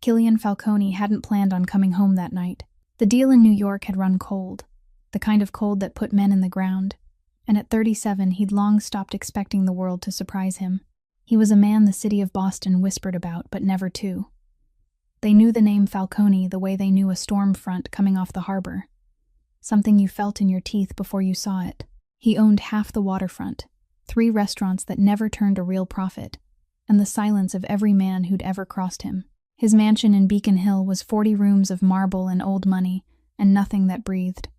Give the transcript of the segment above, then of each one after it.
Killian Falcone hadn't planned on coming home that night. The deal in New York had run cold, the kind of cold that put men in the ground, and at 37 he'd long stopped expecting the world to surprise him. He was a man the city of Boston whispered about, but never to. They knew the name Falcone the way they knew a storm front coming off the harbor. Something you felt in your teeth before you saw it. He owned half the waterfront, 3 restaurants that never turned a real profit, and the silence of every man who'd ever crossed him. His mansion in Beacon Hill was 40 rooms of marble and old money, and nothing that breathed.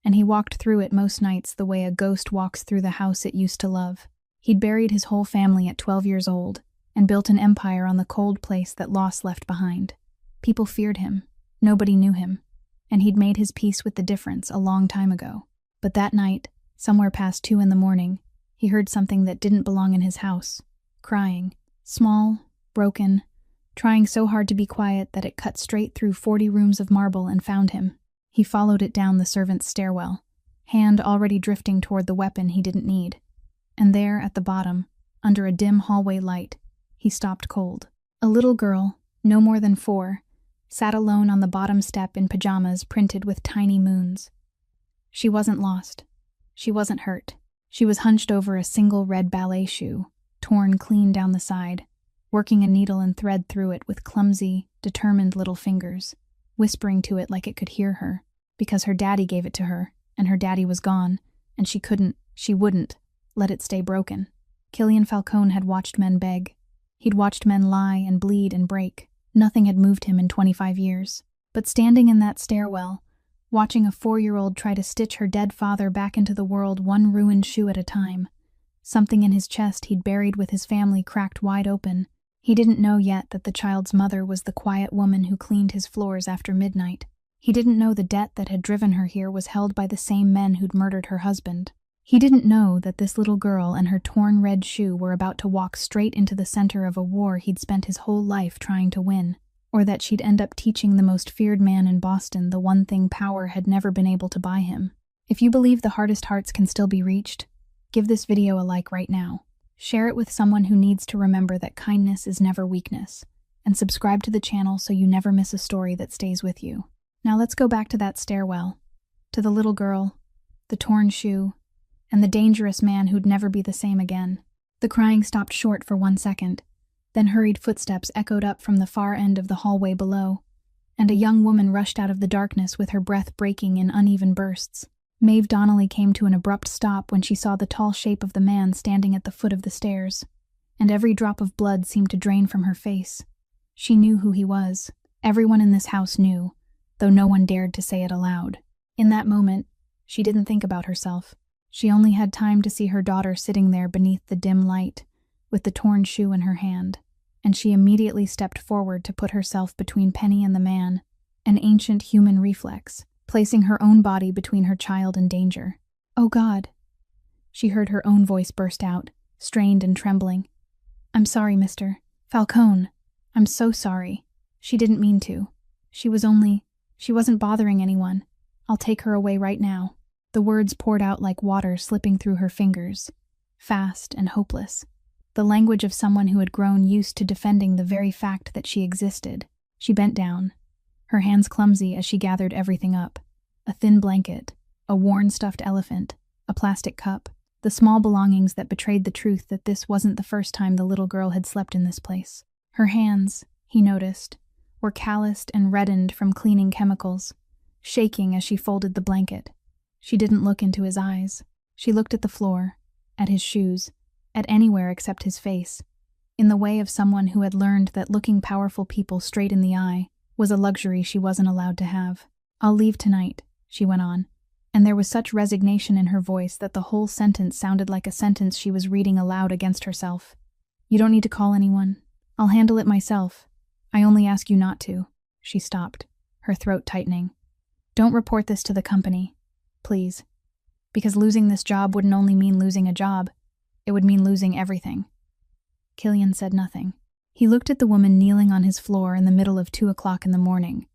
And he walked through it most nights the way a ghost walks through the house it used to love. He'd buried his whole family at 12 years old, and built an empire on the cold place that loss left behind. People feared him. Nobody knew him. And he'd made his peace with the difference a long time ago. But that night, somewhere past 2 in the morning, he heard something that didn't belong in his house. Crying. Small, broken, trying so hard to be quiet that it cut straight through 40 rooms of marble and found him. He followed it down the servant's stairwell, hand already drifting toward the weapon he didn't need. And there, at the bottom, under a dim hallway light, he stopped cold. A little girl, no more than 4, sat alone on the bottom step in pajamas printed with tiny moons. She wasn't lost. She wasn't hurt. She was hunched over a single red ballet shoe, torn clean down the side, working a needle and thread through it with clumsy, determined little fingers, whispering to it like it could hear her, because her daddy gave it to her, and her daddy was gone, and she wouldn't, let it stay broken. Killian Falcone had watched men beg. He'd watched men lie and bleed and break. Nothing had moved him in 25 years. But standing in that stairwell, watching a 4-year-old try to stitch her dead father back into the world one ruined shoe at a time, something in his chest he'd buried with his family cracked wide open. He didn't know yet that the child's mother was the quiet woman who cleaned his floors after midnight. He didn't know the debt that had driven her here was held by the same men who'd murdered her husband. He didn't know that this little girl and her torn red shoe were about to walk straight into the center of a war he'd spent his whole life trying to win, or that she'd end up teaching the most feared man in Boston the one thing power had never been able to buy him. If you believe the hardest hearts can still be reached, give this video a like right now. Share it with someone who needs to remember that kindness is never weakness, and subscribe to the channel so you never miss a story that stays with you. Now let's go back to that stairwell, to the little girl, the torn shoe, and the dangerous man who'd never be the same again. The crying stopped short for 1 second, then hurried footsteps echoed up from the far end of the hallway below, and a young woman rushed out of the darkness with her breath breaking in uneven bursts. Maeve Donnelly came to an abrupt stop when she saw the tall shape of the man standing at the foot of the stairs, and every drop of blood seemed to drain from her face. She knew who he was. Everyone in this house knew, though no one dared to say it aloud. In that moment, she didn't think about herself. She only had time to see her daughter sitting there beneath the dim light, with the torn shoe in her hand, and she immediately stepped forward to put herself between Penny and the man, an ancient human reflex, placing her own body between her child and danger. "Oh God," she heard her own voice burst out, strained and trembling. "I'm sorry, Mr. Falcone. I'm so sorry. She didn't mean to. She wasn't bothering anyone. I'll take her away right now." The words poured out like water slipping through her fingers, fast and hopeless. The language of someone who had grown used to defending the very fact that she existed. She bent down, her hands clumsy as she gathered everything up. A thin blanket, a worn stuffed elephant, a plastic cup, the small belongings that betrayed the truth that this wasn't the first time the little girl had slept in this place. Her hands, he noticed, were calloused and reddened from cleaning chemicals, shaking as she folded the blanket. She didn't look into his eyes. She looked at the floor, at his shoes, at anywhere except his face, in the way of someone who had learned that looking powerful people straight in the eye was a luxury she wasn't allowed to have. "I'll leave tonight," she went on, and there was such resignation in her voice that the whole sentence sounded like a sentence she was reading aloud against herself. "You don't need to call anyone. I'll handle it myself. I only ask you not to." She stopped, her throat tightening. "Don't report this to the company, please. Because losing this job wouldn't only mean losing a job, it would mean losing everything." Killian said nothing. He looked at the woman kneeling on his floor in the middle of 2 o'clock in the morning,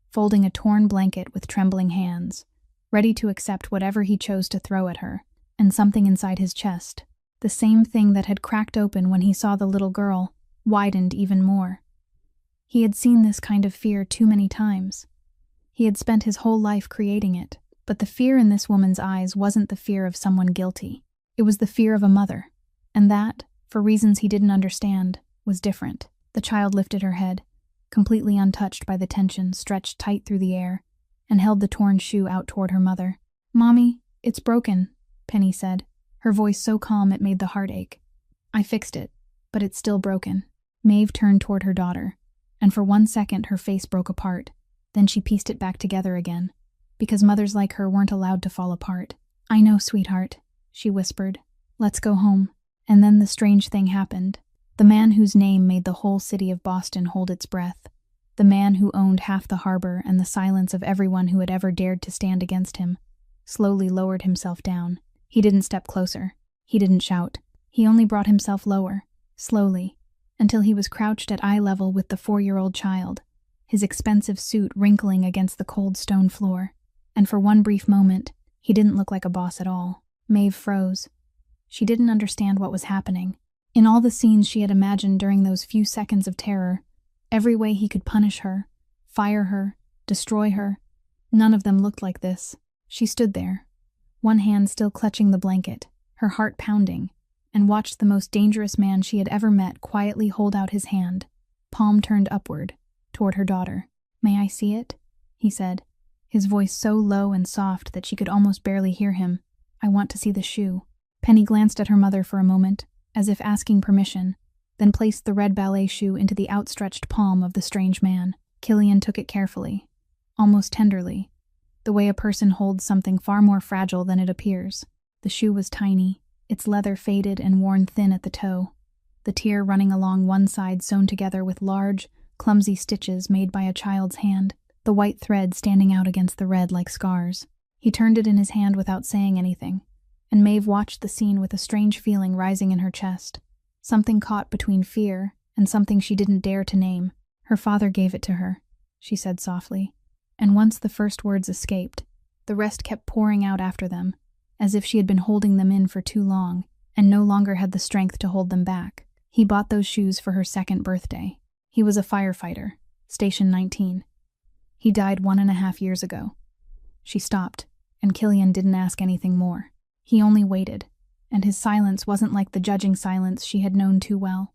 folding a torn blanket with trembling hands, ready to accept whatever he chose to throw at her, and something inside his chest, the same thing that had cracked open when he saw the little girl, widened even more. He had seen this kind of fear too many times. He had spent his whole life creating it, but the fear in this woman's eyes wasn't the fear of someone guilty. It was the fear of a mother, and that, for reasons he didn't understand, was different. The child lifted her head, completely untouched by the tension, stretched tight through the air, and held the torn shoe out toward her mother. "Mommy, it's broken," Penny said, her voice so calm it made the heart ache. "I fixed it, but it's still broken." Maeve turned toward her daughter, and for 1 second her face broke apart. Then she pieced it back together again, because mothers like her weren't allowed to fall apart. "I know, sweetheart," she whispered. "Let's go home." And then the strange thing happened. The man whose name made the whole city of Boston hold its breath, the man who owned half the harbor and the silence of everyone who had ever dared to stand against him, slowly lowered himself down. He didn't step closer. He didn't shout. He only brought himself lower, slowly, until he was crouched at eye level with the 4-year-old child, his expensive suit wrinkling against the cold stone floor. And for one brief moment, he didn't look like a boss at all. Maeve froze. She didn't understand what was happening. In all the scenes she had imagined during those few seconds of terror, every way he could punish her, fire her, destroy her, none of them looked like this. She stood there, one hand still clutching the blanket, her heart pounding, and watched the most dangerous man she had ever met quietly hold out his hand, palm turned upward, toward her daughter. "May I see it?" he said, his voice so low and soft that she could almost barely hear him. "I want to see the shoe." Penny glanced at her mother for a moment, as if asking permission, then placed the red ballet shoe into the outstretched palm of the strange man. Killian took it carefully, almost tenderly, the way a person holds something far more fragile than it appears. The shoe was tiny, its leather faded and worn thin at the toe, the tear running along one side sewn together with large, clumsy stitches made by a child's hand, the white thread standing out against the red like scars. He turned it in his hand without saying anything, and Maeve watched the scene with a strange feeling rising in her chest, something caught between fear and something she didn't dare to name. "Her father gave it to her," she said softly, and once the first words escaped, the rest kept pouring out after them, as if she had been holding them in for too long and no longer had the strength to hold them back. "He bought those shoes for her 2nd birthday. He was a firefighter, Station 19. He died 1.5 years ago." She stopped, and Killian didn't ask anything more. He only waited, and his silence wasn't like the judging silence she had known too well.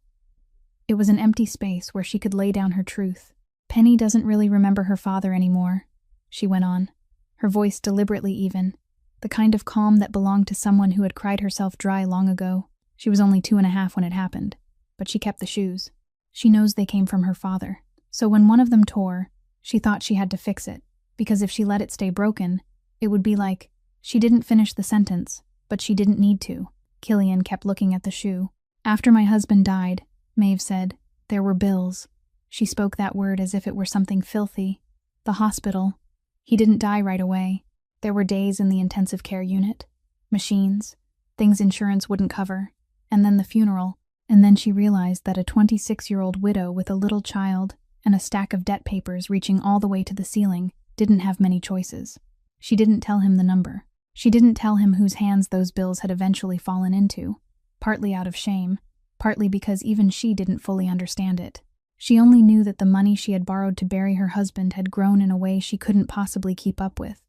It was an empty space where she could lay down her truth. "Penny doesn't really remember her father anymore," she went on, her voice deliberately even, the kind of calm that belonged to someone who had cried herself dry long ago. She was only 2.5 when it happened, but she kept the shoes. She knows they came from her father. So when one of them tore, she thought she had to fix it, because if she let it stay broken, it would be like, she didn't finish the sentence, but she didn't need to. Killian kept looking at the shoe. "After my husband died," Maeve said, "there were bills." She spoke that word as if it were something filthy. "The hospital. He didn't die right away. There were days in the intensive care unit. Machines. Things insurance wouldn't cover. And then the funeral." And then she realized that a 26-year-old widow with a little child and a stack of debt papers reaching all the way to the ceiling didn't have many choices. She didn't tell him the number. She didn't tell him whose hands those bills had eventually fallen into, partly out of shame, partly because even she didn't fully understand it. She only knew that the money she had borrowed to bury her husband had grown in a way she couldn't possibly keep up with.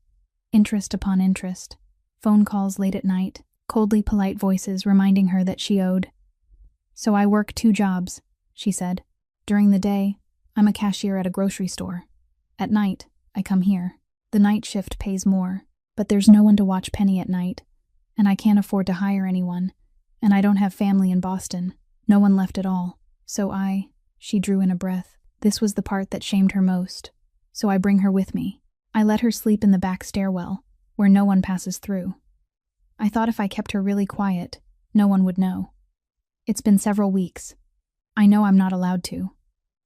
Interest upon interest, phone calls late at night, coldly polite voices reminding her that she owed. "So I work 2 jobs," she said. "During the day, I'm a cashier at a grocery store. At night, I come here. The night shift pays more, but there's no one to watch Penny at night, and I can't afford to hire anyone, and I don't have family in Boston, no one left at all. So she drew in a breath. This was the part that shamed her most. "So I bring her with me. I let her sleep in the back stairwell, where no one passes through. I thought if I kept her really quiet, no one would know. It's been several weeks. I know I'm not allowed to.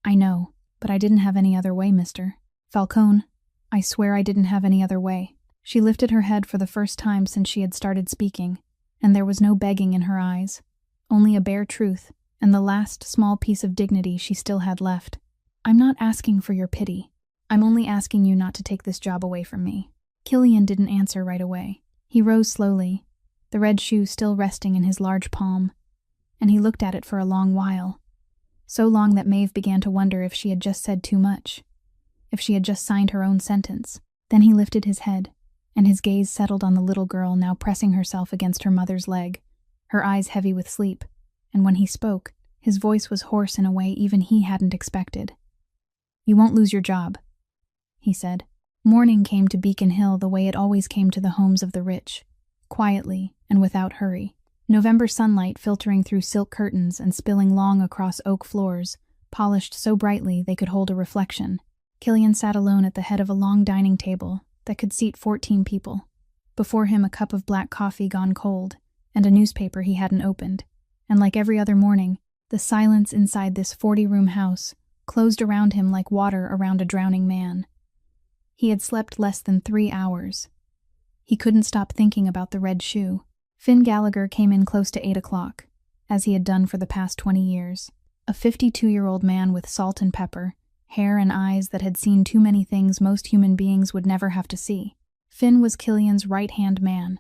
I know, but I didn't have any other way, Mr. Falcone. I swear I didn't have any other way." She lifted her head for the first time since she had started speaking, and there was no begging in her eyes, only a bare truth and the last small piece of dignity she still had left. "I'm not asking for your pity. I'm only asking you not to take this job away from me." Killian didn't answer right away. He rose slowly, the red shoe still resting in his large palm, and he looked at it for a long while. So long that Maeve began to wonder if she had just said too much, if she had just signed her own sentence. Then he lifted his head, and his gaze settled on the little girl now pressing herself against her mother's leg, her eyes heavy with sleep, and when he spoke, his voice was hoarse in a way even he hadn't expected. "You won't lose your job," he said. Morning came to Beacon Hill the way it always came to the homes of the rich, quietly and without hurry. November sunlight filtering through silk curtains and spilling long across oak floors, polished so brightly they could hold a reflection. Killian sat alone at the head of a long dining table that could seat 14 people. Before him a cup of black coffee gone cold, and a newspaper he hadn't opened. And like every other morning, the silence inside this 40-room house closed around him like water around a drowning man. He had slept less than 3 hours. He couldn't stop thinking about the red shoe. Finn Gallagher came in close to 8 o'clock, as he had done for the past 20 years. A 52-year-old man with salt and pepper, hair and eyes that had seen too many things most human beings would never have to see. Finn was Killian's right-hand man,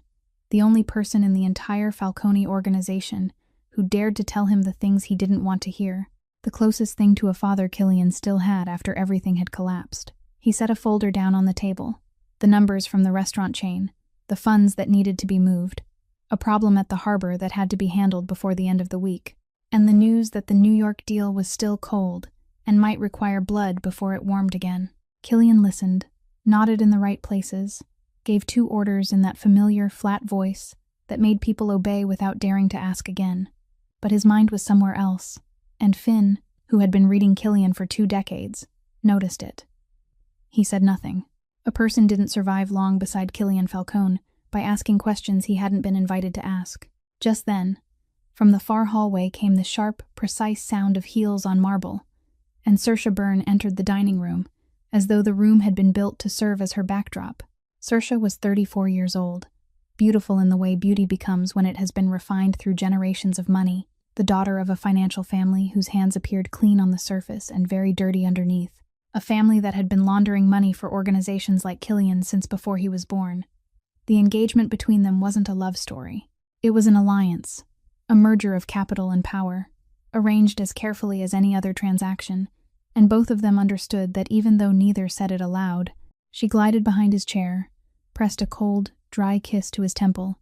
the only person in the entire Falcone organization who dared to tell him the things he didn't want to hear, the closest thing to a father Killian still had after everything had collapsed. He set a folder down on the table, the numbers from the restaurant chain, the funds that needed to be moved, a problem at the harbor that had to be handled before the end of the week, and the news that the New York deal was still cold and might require blood before it warmed again. Killian listened, nodded in the right places, gave 2 orders in that familiar, flat voice that made people obey without daring to ask again. But his mind was somewhere else, and Finn, who had been reading Killian for 2 decades, noticed it. He said nothing. A person didn't survive long beside Killian Falcone by asking questions he hadn't been invited to ask. Just then, from the far hallway came the sharp, precise sound of heels on marble, and Saoirse Byrne entered the dining room, as though the room had been built to serve as her backdrop. Saoirse was 34 years old, beautiful in the way beauty becomes when it has been refined through generations of money, the daughter of a financial family whose hands appeared clean on the surface and very dirty underneath, a family that had been laundering money for organizations like Killian since before he was born. The engagement between them wasn't a love story. It was an alliance, a merger of capital and power, arranged as carefully as any other transaction, and both of them understood that even though neither said it aloud. She glided behind his chair, pressed a cold, dry kiss to his temple,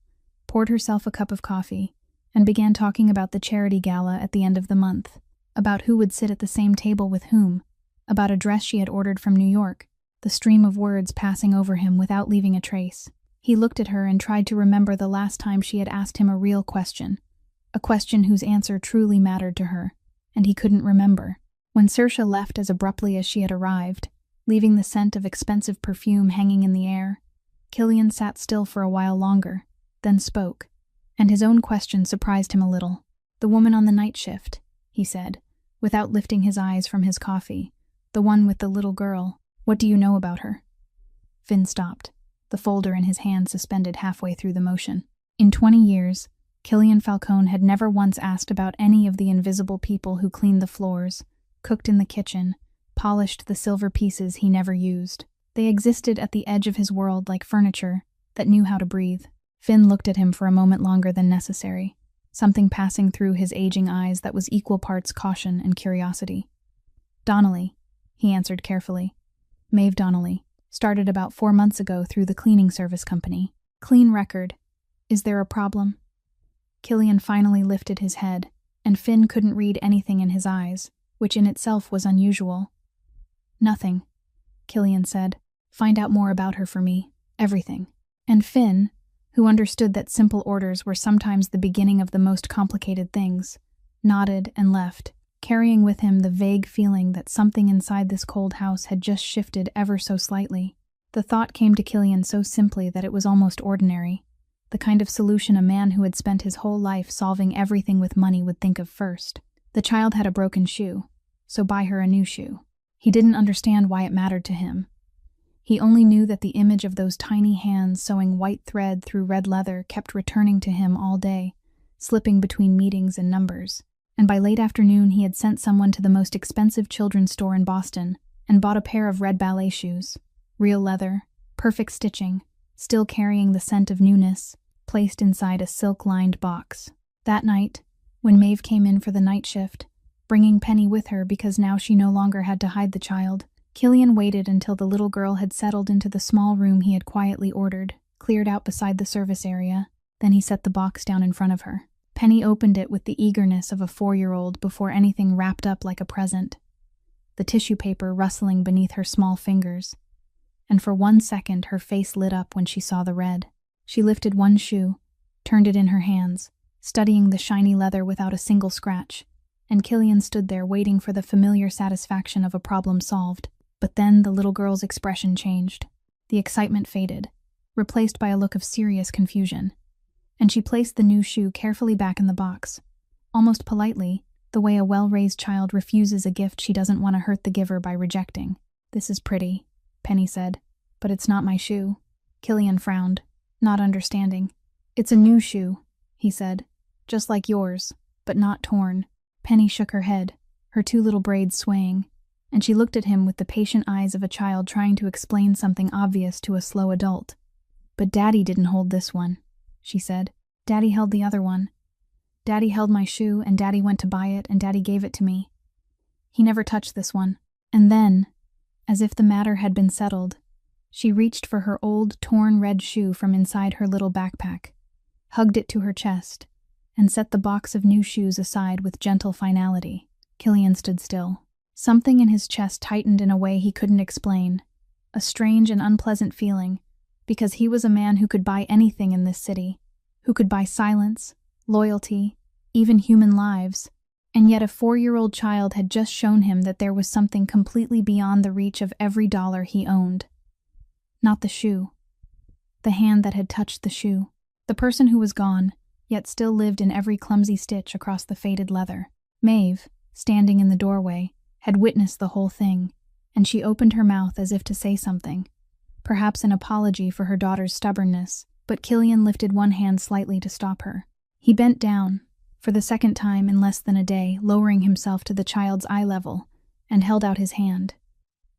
poured herself a cup of coffee, and began talking about the charity gala at the end of the month, about who would sit at the same table with whom, about a dress she had ordered from New York, the stream of words passing over him without leaving a trace. He looked at her and tried to remember the last time she had asked him a real question, a question whose answer truly mattered to her, and he couldn't remember. When Saoirse left as abruptly as she had arrived, leaving the scent of expensive perfume hanging in the air, Killian sat still for a while longer, then spoke, and his own question surprised him a little. "The woman on the night shift," he said, without lifting his eyes from his coffee. "The one with the little girl. What do you know about her?" Finn stopped, the folder in his hand suspended halfway through the motion. In 20 years, Killian Falcone had never once asked about any of the invisible people who cleaned the floors, cooked in the kitchen, polished the silver pieces he never used. They existed at the edge of his world like furniture that knew how to breathe. Finn looked at him for a moment longer than necessary, something passing through his aging eyes that was equal parts caution and curiosity. "Donnelly," he answered carefully. "Maeve Donnelly. Started about 4 months ago through the cleaning service company. Clean record. Is there a problem?" Killian finally lifted his head, and Finn couldn't read anything in his eyes, which in itself was unusual. "Nothing," Killian said. "Find out more about her for me. Everything." And Finn, who understood that simple orders were sometimes the beginning of the most complicated things, nodded and left, carrying with him the vague feeling that something inside this cold house had just shifted ever so slightly. The thought came to Killian so simply that it was almost ordinary, the kind of solution a man who had spent his whole life solving everything with money would think of first. The child had a broken shoe, so buy her a new shoe. He didn't understand why it mattered to him. He only knew that the image of those tiny hands sewing white thread through red leather kept returning to him all day, slipping between meetings and numbers. And by late afternoon he had sent someone to the most expensive children's store in Boston and bought a pair of red ballet shoes, real leather, perfect stitching, still carrying the scent of newness, placed inside a silk-lined box. That night, when Maeve came in for the night shift, bringing Penny with her because now she no longer had to hide the child. Killian waited until the little girl had settled into the small room he had quietly ordered, cleared out beside the service area. Then he set the box down in front of her. Penny opened it with the eagerness of a 4-year-old before anything wrapped up like a present, the tissue paper rustling beneath her small fingers. And for 1 second her face lit up when she saw the red. She lifted one shoe, turned it in her hands, studying the shiny leather without a single scratch, and Killian stood there waiting for the familiar satisfaction of a problem solved. But then the little girl's expression changed. The excitement faded, replaced by a look of serious confusion, and she placed the new shoe carefully back in the box, almost politely, the way a well-raised child refuses a gift she doesn't want to hurt the giver by rejecting. "This is pretty," Penny said, "but it's not my shoe." Killian frowned, not understanding. "It's a new shoe," he said, "just like yours, but not torn." Penny shook her head, her 2 little braids swaying, and she looked at him with the patient eyes of a child trying to explain something obvious to a slow adult. "But Daddy didn't hold this one," she said. "Daddy held the other one. Daddy held my shoe, and Daddy went to buy it, and Daddy gave it to me. He never touched this one." And then, as if the matter had been settled, she reached for her old, torn red shoe from inside her little backpack, hugged it to her chest, and set the box of new shoes aside with gentle finality. Killian stood still. Something in his chest tightened in a way he couldn't explain, a strange and unpleasant feeling, because he was a man who could buy anything in this city, who could buy silence, loyalty, even human lives, and yet a 4-year-old child had just shown him that there was something completely beyond the reach of every dollar he owned. Not the shoe. The hand that had touched the shoe. The person who was gone, yet still lived in every clumsy stitch across the faded leather. Maeve, standing in the doorway, had witnessed the whole thing, and she opened her mouth as if to say something, perhaps an apology for her daughter's stubbornness, but Killian lifted one hand slightly to stop her. He bent down, for the second time in less than a day, lowering himself to the child's eye level, and held out his hand.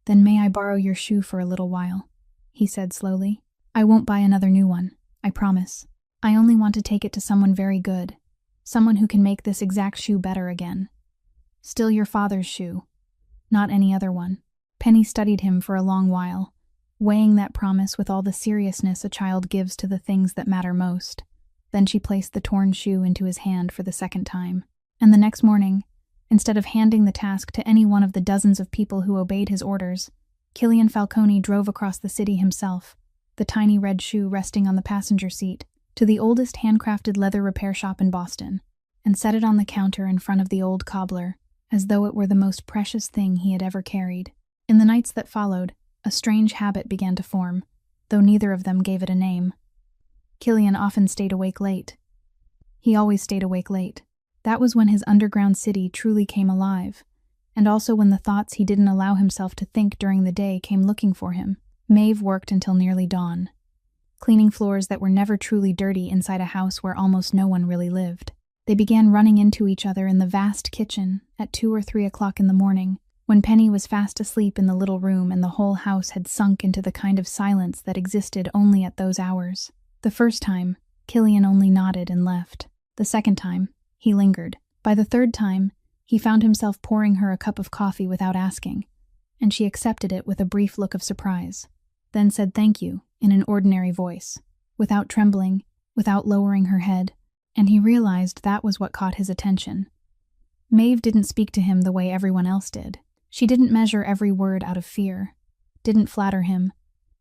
"Then may I borrow your shoe for a little while?" he said slowly. "I won't buy another new one, I promise. I only want to take it to someone very good, someone who can make this exact shoe better again. Still your father's shoe, not any other one." Penny studied him for a long while, weighing that promise with all the seriousness a child gives to the things that matter most. Then she placed the torn shoe into his hand for the second time. And the next morning, instead of handing the task to any one of the dozens of people who obeyed his orders, Killian Falcone drove across the city himself, the tiny red shoe resting on the passenger seat, to the oldest handcrafted leather repair shop in Boston, and set it on the counter in front of the old cobbler, as though it were the most precious thing he had ever carried. In the nights that followed, a strange habit began to form, though neither of them gave it a name. Killian often stayed awake late. He always stayed awake late. That was when his underground city truly came alive, and also when the thoughts he didn't allow himself to think during the day came looking for him. Maeve worked until nearly dawn, cleaning floors that were never truly dirty inside a house where almost no one really lived. They began running into each other in the vast kitchen at 2 or 3 o'clock in the morning, when Penny was fast asleep in the little room and the whole house had sunk into the kind of silence that existed only at those hours. The first time, Killian only nodded and left. The second time, he lingered. By the third time, he found himself pouring her a cup of coffee without asking, and she accepted it with a brief look of surprise, then said thank you in an ordinary voice, without trembling, without lowering her head, and he realized that was what caught his attention. Maeve didn't speak to him the way everyone else did. She didn't measure every word out of fear, didn't flatter him,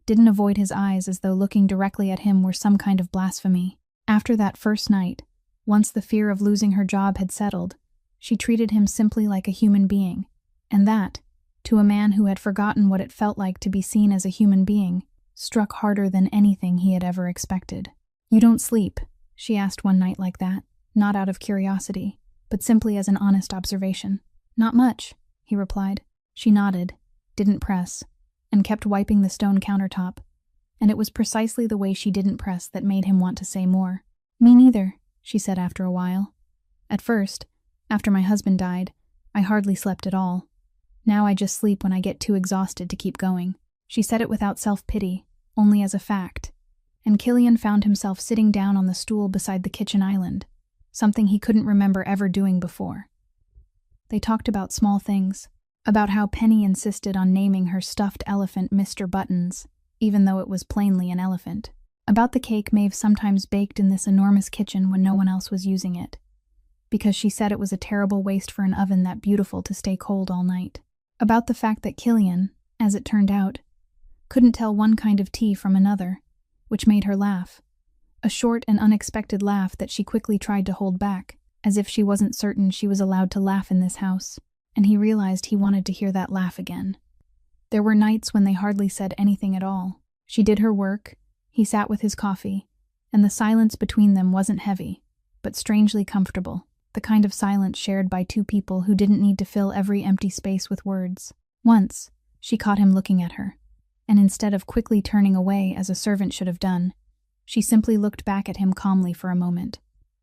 didn't avoid his eyes as though looking directly at him were some kind of blasphemy. After that first night, once the fear of losing her job had settled, she treated him simply like a human being, and that, to a man who had forgotten what it felt like to be seen as a human being, struck harder than anything he had ever expected. "You don't sleep?" she asked one night like that, not out of curiosity, but simply as an honest observation. "Not much," he replied. She nodded, didn't press, and kept wiping the stone countertop, and it was precisely the way she didn't press that made him want to say more. "Me neither," she said after a while. "At first, after my husband died, I hardly slept at all. Now I just sleep when I get too exhausted to keep going." She said it without self-pity, only as a fact, and Killian found himself sitting down on the stool beside the kitchen island, something he couldn't remember ever doing before. They talked about small things, about how Penny insisted on naming her stuffed elephant Mr. Buttons, even though it was plainly an elephant. About the cake Maeve sometimes baked in this enormous kitchen when no one else was using it, because she said it was a terrible waste for an oven that beautiful to stay cold all night. About the fact that Killian, as it turned out, couldn't tell one kind of tea from another, which made her laugh. A short and unexpected laugh that she quickly tried to hold back, as if she wasn't certain she was allowed to laugh in this house, and he realized he wanted to hear that laugh again. There were nights when they hardly said anything at all. She did her work, he sat with his coffee, and the silence between them wasn't heavy, but strangely comfortable, the kind of silence shared by two people who didn't need to fill every empty space with words. Once, she caught him looking at her, and instead of quickly turning away as a servant should have done, she simply looked back at him calmly for a moment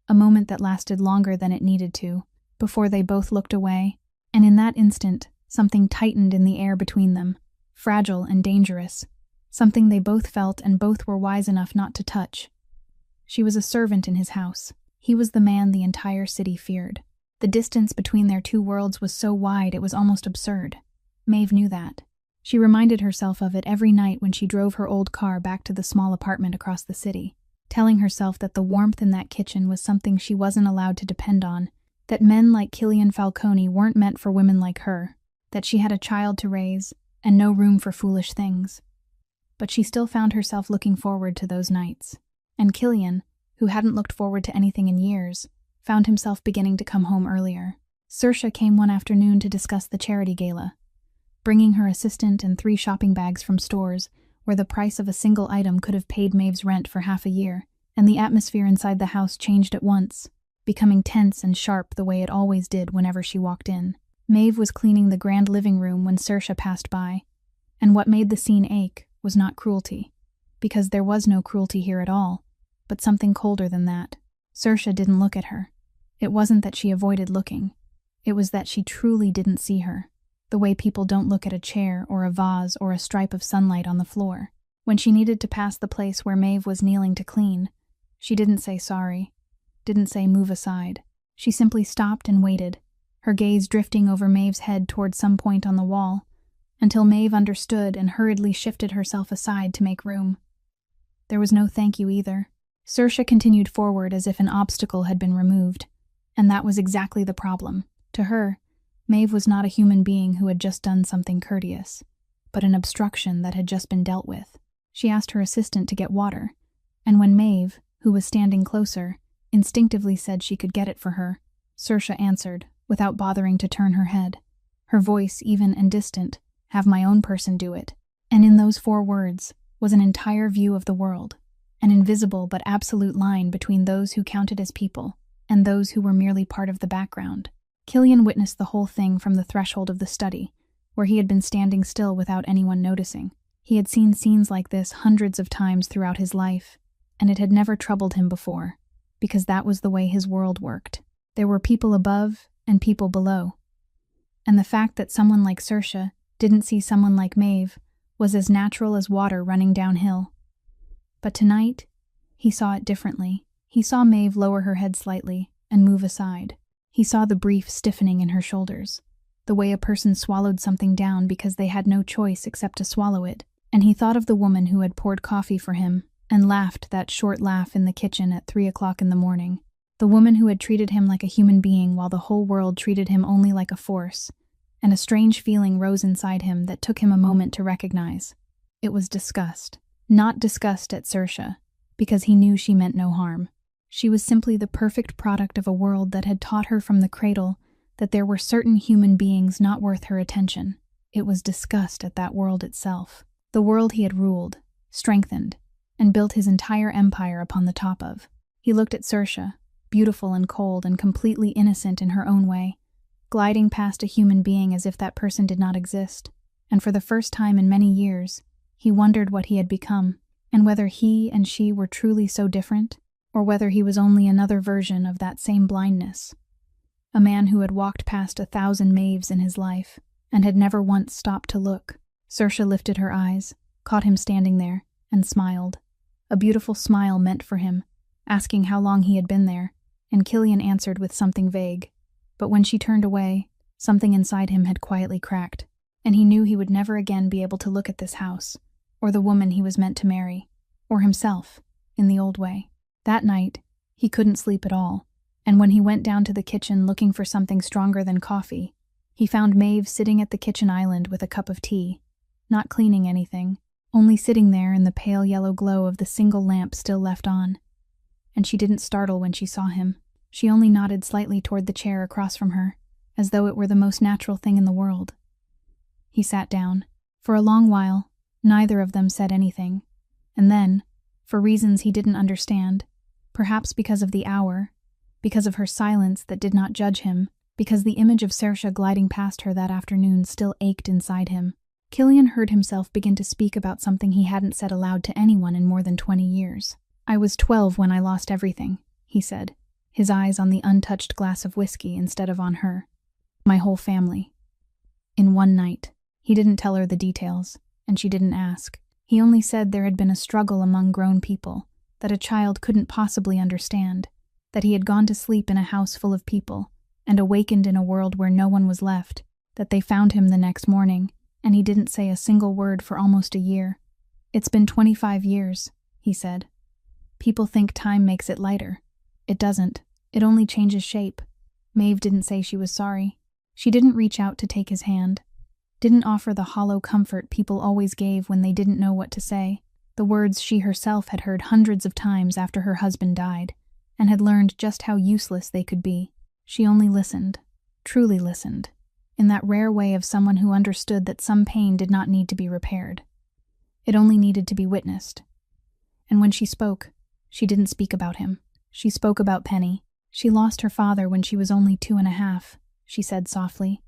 that lasted longer than it needed to, before they both looked away, and in that instant, something tightened in the air between them, fragile and dangerous, something they both felt and both were wise enough not to touch. She was a servant in his house. He was the man the entire city feared. The distance between their two worlds was so wide it was almost absurd. Maeve knew that. She reminded herself of it every night when she drove her old car back to the small apartment across the city, telling herself that the warmth in that kitchen was something she wasn't allowed to depend on, that men like Killian Falcone weren't meant for women like her, that she had a child to raise and no room for foolish things. But she still found herself looking forward to those nights, and Killian, who hadn't looked forward to anything in years, found himself beginning to come home earlier. Saoirse came one afternoon to discuss the charity gala, bringing her assistant and 3 shopping bags from stores where the price of a single item could have paid Maeve's rent for half a year, and the atmosphere inside the house changed at once, becoming tense and sharp the way it always did whenever she walked in. Maeve was cleaning the grand living room when Saoirse passed by, and what made the scene ache was not cruelty, because there was no cruelty here at all, but something colder than that. Saoirse didn't look at her. It wasn't that she avoided looking. It was that she truly didn't see her, the way people don't look at a chair or a vase or a stripe of sunlight on the floor. When she needed to pass the place where Maeve was kneeling to clean, she didn't say sorry, didn't say move aside. She simply stopped and waited, her gaze drifting over Maeve's head toward some point on the wall, until Maeve understood and hurriedly shifted herself aside to make room. There was no thank you either. Saoirse continued forward as if an obstacle had been removed, and that was exactly the problem. To her, Maeve was not a human being who had just done something courteous, but an obstruction that had just been dealt with. She asked her assistant to get water, and when Maeve, who was standing closer, instinctively said she could get it for her, Saoirse answered, without bothering to turn her head. Her voice, even and distant, "Have my own person do it." And in those 4 words was an entire view of the world, an invisible but absolute line between those who counted as people and those who were merely part of the background. Killian witnessed the whole thing from the threshold of the study, where he had been standing still without anyone noticing. He had seen scenes like this hundreds of times throughout his life, and it had never troubled him before, because that was the way his world worked. There were people above and people below, and the fact that someone like Saoirse didn't see someone like Maeve was as natural as water running downhill. But tonight, he saw it differently. He saw Maeve lower her head slightly and move aside. He saw the brief stiffening in her shoulders, the way a person swallowed something down because they had no choice except to swallow it, and he thought of the woman who had poured coffee for him and laughed that short laugh in the kitchen at 3 o'clock in the morning, the woman who had treated him like a human being while the whole world treated him only like a force, and a strange feeling rose inside him that took him a moment to recognize. It was disgust. Not disgust at Saoirse, because he knew she meant no harm. She was simply the perfect product of a world that had taught her from the cradle that there were certain human beings not worth her attention. It was disgust at that world itself, the world he had ruled, strengthened, and built his entire empire upon the top of. He looked at Saoirse, beautiful and cold and completely innocent in her own way, gliding past a human being as if that person did not exist, and for the first time in many years, he wondered what he had become, and whether he and she were truly so different, or whether he was only another version of that same blindness. A man who had walked past 1,000 Maeves in his life, and had never once stopped to look. Saoirse lifted her eyes, caught him standing there, and smiled. A beautiful smile meant for him, asking how long he had been there, and Killian answered with something vague. But when she turned away, Something inside him had quietly cracked, and he knew he would never again be able to look at this house, or the woman he was meant to marry, or himself, in the old way. That night, he couldn't sleep at all, and when he went down to the kitchen looking for something stronger than coffee, he found Maeve sitting at the kitchen island with a cup of tea, not cleaning anything, only sitting there in the pale yellow glow of the single lamp still left on. And she didn't startle when she saw him. She only nodded slightly toward the chair across from her, as though it were the most natural thing in the world. He sat down. For a long while, neither of them said anything, and then, for reasons he didn't understand, perhaps because of the hour, because of her silence that did not judge him, because the image of Saoirse gliding past her that afternoon still ached inside him, Killian heard himself begin to speak about something he hadn't said aloud to anyone in more than 20 years. "I was 12 when I lost everything," he said, his eyes on the untouched glass of whiskey instead of on her. "My whole family. In one night." He didn't tell her the details, and she didn't ask. He only said there had been a struggle among grown people that a child couldn't possibly understand, that he had gone to sleep in a house full of people and awakened in a world where no one was left, that they found him the next morning, and he didn't say a single word for almost a year. "It's been 25 years, he said. "People think time makes it lighter. It doesn't. It only changes shape." Maeve didn't say she was sorry. She didn't reach out to take his hand, didn't offer the hollow comfort people always gave when they didn't know what to say, the words she herself had heard hundreds of times after her husband died, and had learned just how useless they could be. She only listened, truly listened, in that rare way of someone who understood that some pain did not need to be repaired. It only needed to be witnessed. And when she spoke, she didn't speak about him. She spoke about Penny. "She lost her father when she was only 2.5, she said softly.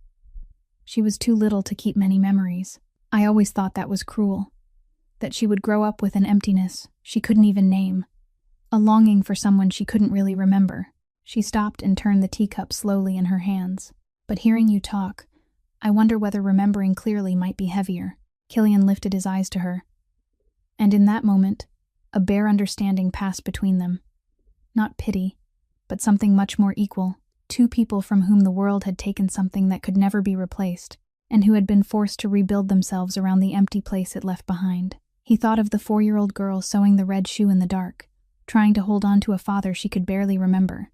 "She was too little to keep many memories. I always thought that was cruel. That she would grow up with an emptiness she couldn't even name, a longing for someone she couldn't really remember." She stopped and turned the teacup slowly in her hands. "But hearing you talk, I wonder whether remembering clearly might be heavier." Killian lifted his eyes to her. And in that moment, a bare understanding passed between them. Not pity, but something much more equal. Two people from whom the world had taken something that could never be replaced, and who had been forced to rebuild themselves around the empty place it left behind. He thought of the 4-year-old girl sewing the red shoe in the dark, trying to hold on to a father she could barely remember.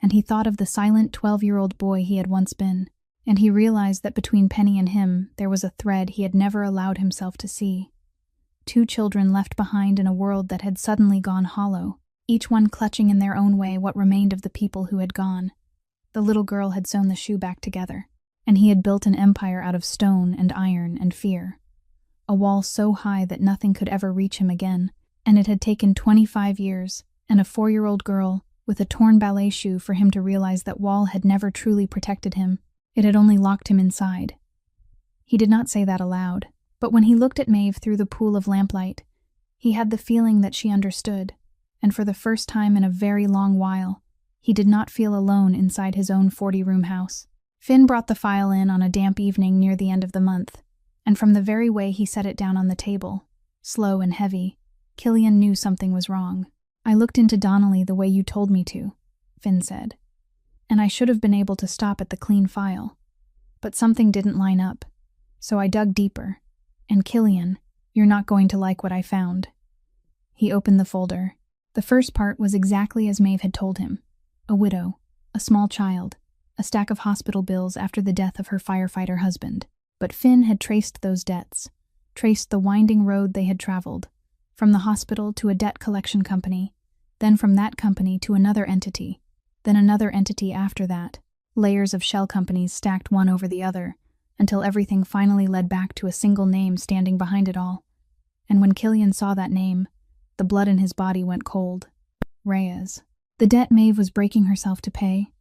And he thought of the silent 12-year-old boy he had once been, and he realized that between Penny and him there was a thread he had never allowed himself to see. Two children left behind in a world that had suddenly gone hollow, each one clutching in their own way what remained of the people who had gone. The little girl had sewn the shoe back together, and he had built an empire out of stone and iron and fear. A wall so high that nothing could ever reach him again, and it had taken 25 years, and a 4-year-old girl, with a torn ballet shoe for him to realize that wall had never truly protected him. It had only locked him inside. He did not say that aloud, but when he looked at Maeve through the pool of lamplight, he had the feeling that she understood, and for the first time in a very long while, he did not feel alone inside his own 40-room house. Finn brought the file in on a damp evening near the end of the month, and from the very way he set it down on the table, slow and heavy, Killian knew something was wrong. "I looked into Donnelly the way you told me to," Finn said, "and I should have been able to stop at the clean file. But something didn't line up, so I dug deeper. And Killian, you're not going to like what I found." He opened the folder. The first part was exactly as Maeve had told him. A widow, a small child, a stack of hospital bills after the death of her firefighter husband. But Finn had traced those debts, traced the winding road they had traveled, from the hospital to a debt collection company, then from that company to another entity, then another entity after that, layers of shell companies stacked one over the other, until everything finally led back to a single name standing behind it all. And when Killian saw that name, the blood in his body went cold. Reyes. The debt Maeve was breaking herself to pay.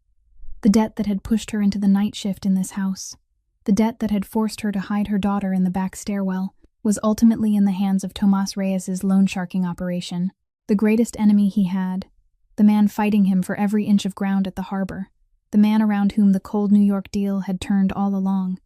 The debt that had pushed her into the night shift in this house. The debt that had forced her to hide her daughter in the back stairwell was ultimately in the hands of Tomas Reyes's loan sharking operation, the greatest enemy he had, the man fighting him for every inch of ground at the harbor, the man around whom the cold New York deal had turned all along.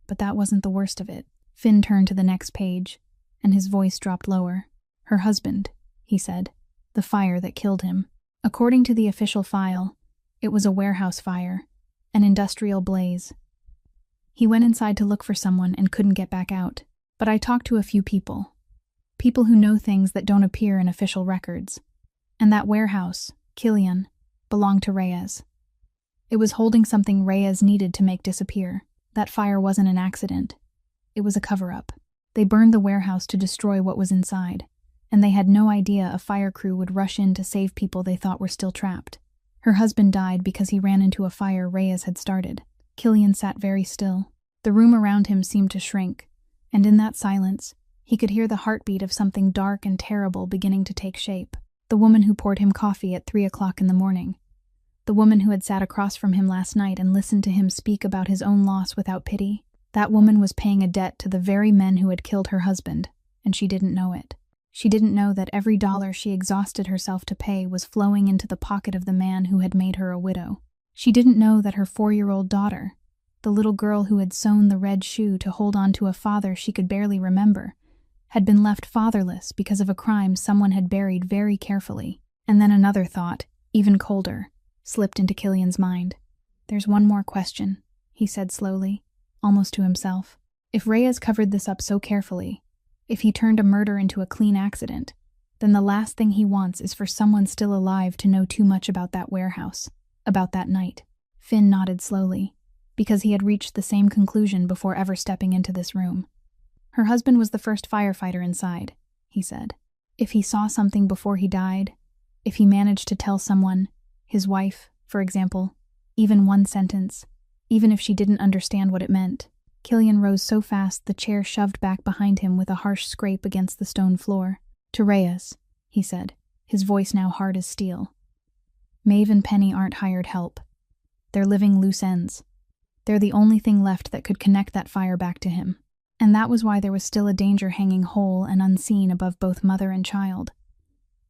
But that wasn't the worst of it. Finn turned to the next page, and his voice dropped lower. "Her husband," he said, "the fire that killed him." According to the official file, it was a warehouse fire, an industrial blaze, He went inside to look for someone and couldn't get back out. But I talked to a few people. People who know things that don't appear in official records. And that warehouse, Killian, belonged to Reyes. It was holding something Reyes needed to make disappear. That fire wasn't an accident. It was a cover-up. They burned the warehouse to destroy what was inside, and they had no idea a fire crew would rush in to save people they thought were still trapped. Her husband died because he ran into a fire Reyes had started. Killian sat very still. The room around him seemed to shrink, and in that silence, he could hear the heartbeat of something dark and terrible beginning to take shape. The woman who poured him coffee at 3 o'clock in the morning. The woman who had sat across from him last night and listened to him speak about his own loss without pity. That woman was paying a debt to the very men who had killed her husband, and she didn't know it. She didn't know that every dollar she exhausted herself to pay was flowing into the pocket of the man who had made her a widow. She didn't know that her 4-year-old daughter, the little girl who had sewn the red shoe to hold on to a father she could barely remember, had been left fatherless because of a crime someone had buried very carefully. And then another thought, even colder, slipped into Killian's mind. "There's one more question," he said slowly, almost to himself. If Reyes covered this up so carefully, if he turned a murder into a clean accident, then the last thing he wants is for someone still alive to know too much about that warehouse, about that night. Finn nodded slowly, because he had reached the same conclusion before ever stepping into this room. Her husband was the first firefighter inside, he said. If he saw something before he died, if he managed to tell someone, his wife, for example, even one sentence, even if she didn't understand what it meant. Killian rose so fast the chair shoved back behind him with a harsh scrape against the stone floor. "To Reyes," he said, his voice now hard as steel. "Maeve and Penny aren't hired help. They're living loose ends. They're the only thing left that could connect that fire back to him. And that was why there was still a danger hanging whole and unseen above both mother and child.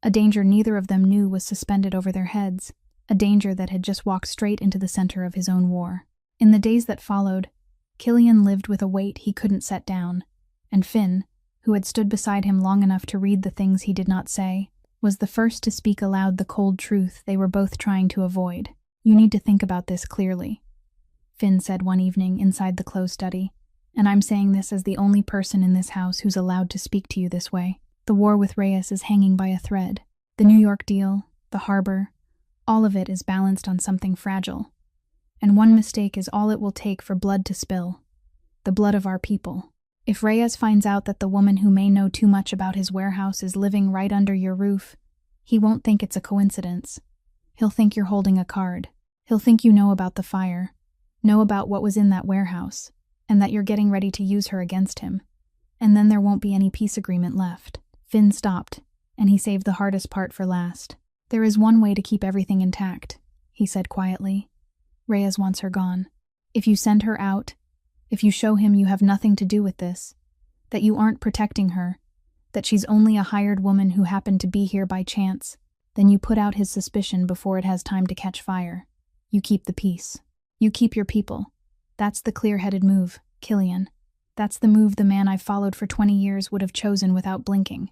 A danger neither of them knew was suspended over their heads, a danger that had just walked straight into the center of his own war." In the days that followed, Killian lived with a weight he couldn't set down, and Finn, who had stood beside him long enough to read the things he did not say, was the first to speak aloud the cold truth they were both trying to avoid. "You need to think about this clearly," Finn said one evening inside the closed study, "and I'm saying this as the only person in this house who's allowed to speak to you this way. The war with Reyes is hanging by a thread. The New York deal, the harbor, all of it is balanced on something fragile. And one mistake is all it will take for blood to spill. The blood of our people. If Reyes finds out that the woman who may know too much about his warehouse is living right under your roof, he won't think it's a coincidence. He'll think you're holding a card. He'll think you know about the fire, know about what was in that warehouse, and that you're getting ready to use her against him. And then there won't be any peace agreement left." Finn stopped, and he saved the hardest part for last. "There is one way to keep everything intact," he said quietly. "Reyes wants her gone. If you send her out, if you show him you have nothing to do with this, that you aren't protecting her, that she's only a hired woman who happened to be here by chance, then you put out his suspicion before it has time to catch fire. You keep the peace. You keep your people. That's the clear-headed move, Killian. That's the move the man I've followed for 20 years would have chosen without blinking."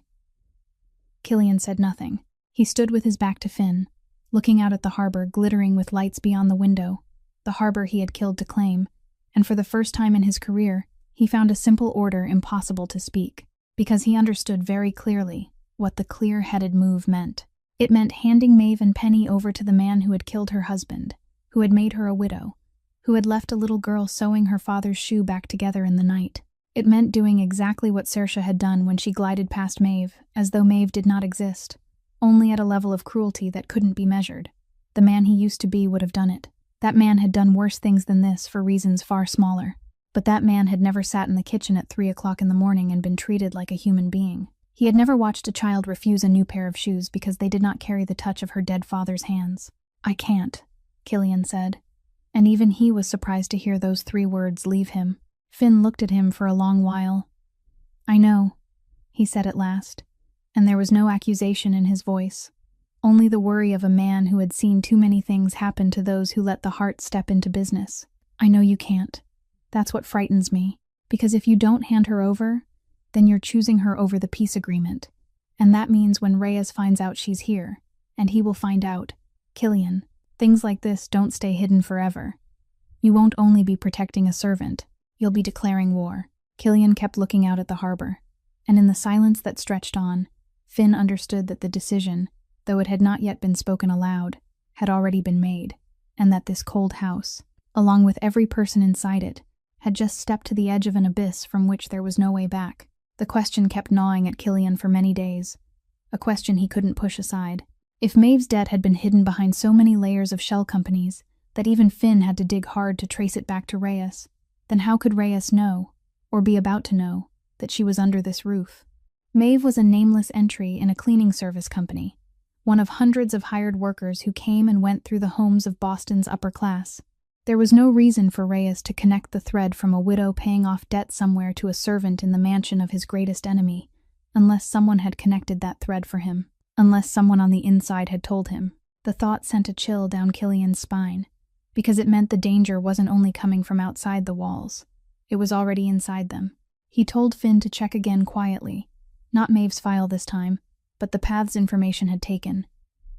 Killian said nothing. He stood with his back to Finn, looking out at the harbor glittering with lights beyond the window, the harbor he had killed to claim, and for the first time in his career, he found a simple order impossible to speak, because he understood very clearly what the clear-headed move meant. It meant handing Maeve and Penny over to the man who had killed her husband, who had made her a widow, who had left a little girl sewing her father's shoe back together in the night. It meant doing exactly what Saoirse had done when she glided past Maeve, as though Maeve did not exist, only at a level of cruelty that couldn't be measured. The man he used to be would have done it. That man had done worse things than this for reasons far smaller. But that man had never sat in the kitchen at 3 o'clock in the morning and been treated like a human being. He had never watched a child refuse a new pair of shoes because they did not carry the touch of her dead father's hands. "I can't," Killian said. And even he was surprised to hear those 3 words leave him. Finn looked at him for a long while. "I know," he said at last, and there was no accusation in his voice, only the worry of a man who had seen too many things happen to those who let the heart step into business. "I know you can't. That's what frightens me, because if you don't hand her over, then you're choosing her over the peace agreement, and that means when Reyes finds out she's here, and he will find out, Killian, things like this don't stay hidden forever. You won't only be protecting a servant, You'll be declaring war. Killian kept looking out at the harbor, and in the silence that stretched on, Finn understood that the decision, though it had not yet been spoken aloud, had already been made, and that this cold house, along with every person inside it, had just stepped to the edge of an abyss from which there was no way back. The question kept gnawing at Killian for many days, a question he couldn't push aside. If Maeve's debt had been hidden behind so many layers of shell companies that even Finn had to dig hard to trace it back to Reyes, then how could Reyes know, or be about to know, that she was under this roof? Maeve was a nameless entry in a cleaning service company, one of hundreds of hired workers who came and went through the homes of Boston's upper class. There was no reason for Reyes to connect the thread from a widow paying off debt somewhere to a servant in the mansion of his greatest enemy, unless someone had connected that thread for him, unless someone on the inside had told him. The thought sent a chill down Killian's spine, because it meant the danger wasn't only coming from outside the walls, it was already inside them. He told Finn to check again quietly, not Maeve's file this time, but the paths information had taken.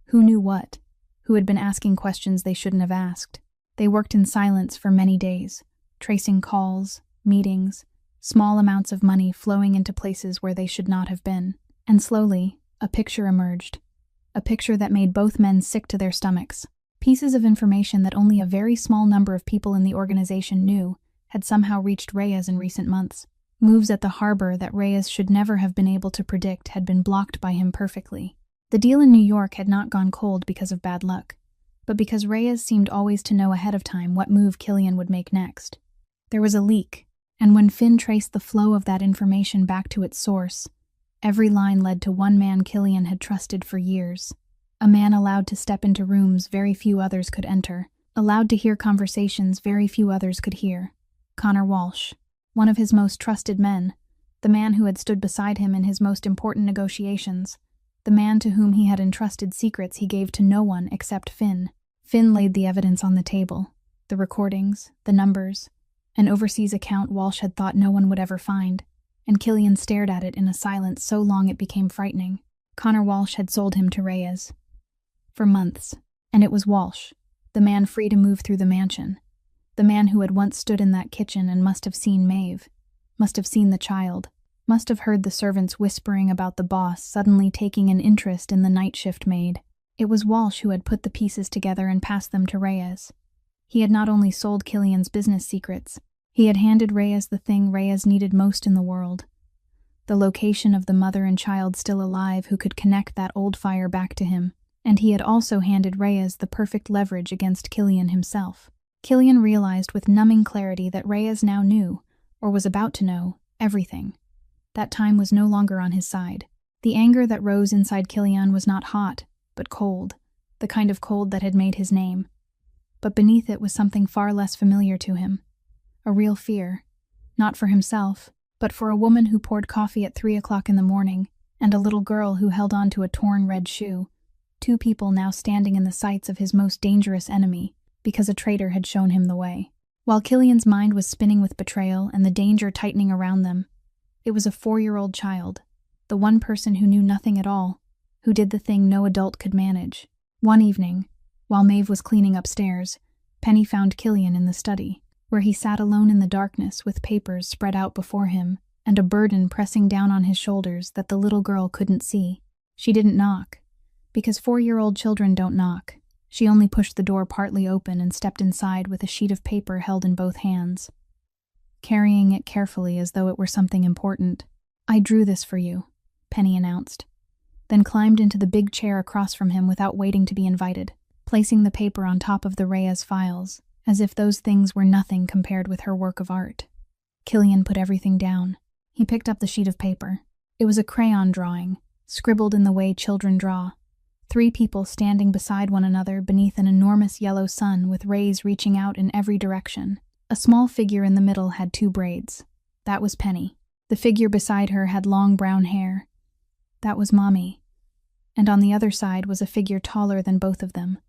Who knew what? Who had been asking questions they shouldn't have asked? They worked in silence for many days, tracing calls, meetings, small amounts of money flowing into places where they should not have been. And slowly, a picture emerged. A picture that made both men sick to their stomachs. Pieces of information that only a very small number of people in the organization knew had somehow reached Reyes in recent months. Moves at the harbor that Reyes should never have been able to predict had been blocked by him perfectly. The deal in New York had not gone cold because of bad luck, but because Reyes seemed always to know ahead of time what move Killian would make next. There was a leak, and when Finn traced the flow of that information back to its source, every line led to one man Killian had trusted for years. A man allowed to step into rooms very few others could enter, allowed to hear conversations very few others could hear. Connor Walsh, one of his most trusted men, the man who had stood beside him in his most important negotiations, the man to whom he had entrusted secrets he gave to no one except Finn. Finn laid the evidence on the table, the recordings, the numbers, an overseas account Walsh had thought no one would ever find, and Killian stared at it in a silence so long it became frightening. Connor Walsh had sold him to Reyes. For months, and it was Walsh, the man free to move through the mansion, the man who had once stood in that kitchen and must have seen Maeve, must have seen the child, must have heard the servants whispering about the boss suddenly taking an interest in the night shift maid. It was Walsh who had put the pieces together and passed them to Reyes. He had not only sold Killian's business secrets, he had handed Reyes the thing Reyes needed most in the world, the location of the mother and child still alive who could connect that old fire back to him. And he had also handed Reyes the perfect leverage against Killian himself. Killian realized with numbing clarity that Reyes now knew, or was about to know, everything. That time was no longer on his side. The anger that rose inside Killian was not hot, but cold, the kind of cold that had made his name. But beneath it was something far less familiar to him. A real fear, not for himself, but for a woman who poured coffee at 3 o'clock in the morning, and a little girl who held on to a torn red shoe. Two people now standing in the sights of his most dangerous enemy, because a traitor had shown him the way. While Killian's mind was spinning with betrayal and the danger tightening around them, it was a 4-year-old child, the one person who knew nothing at all, who did the thing no adult could manage. One evening, while Maeve was cleaning upstairs, Penny found Killian in the study, where he sat alone in the darkness with papers spread out before him and a burden pressing down on his shoulders that the little girl couldn't see. She didn't knock, because 4-year-old children don't knock. She only pushed the door partly open and stepped inside with a sheet of paper held in both hands, carrying it carefully as though it were something important. "I drew this for you," Penny announced, then climbed into the big chair across from him without waiting to be invited, placing the paper on top of the Reyes files, as if those things were nothing compared with her work of art. Killian put everything down. He picked up the sheet of paper. It was a crayon drawing, scribbled in the way children draw. 3 people standing beside one another beneath an enormous yellow sun with rays reaching out in every direction. A small figure in the middle had 2 braids. That was Penny. The figure beside her had long brown hair. That was Mommy. And on the other side was a figure taller than both of them,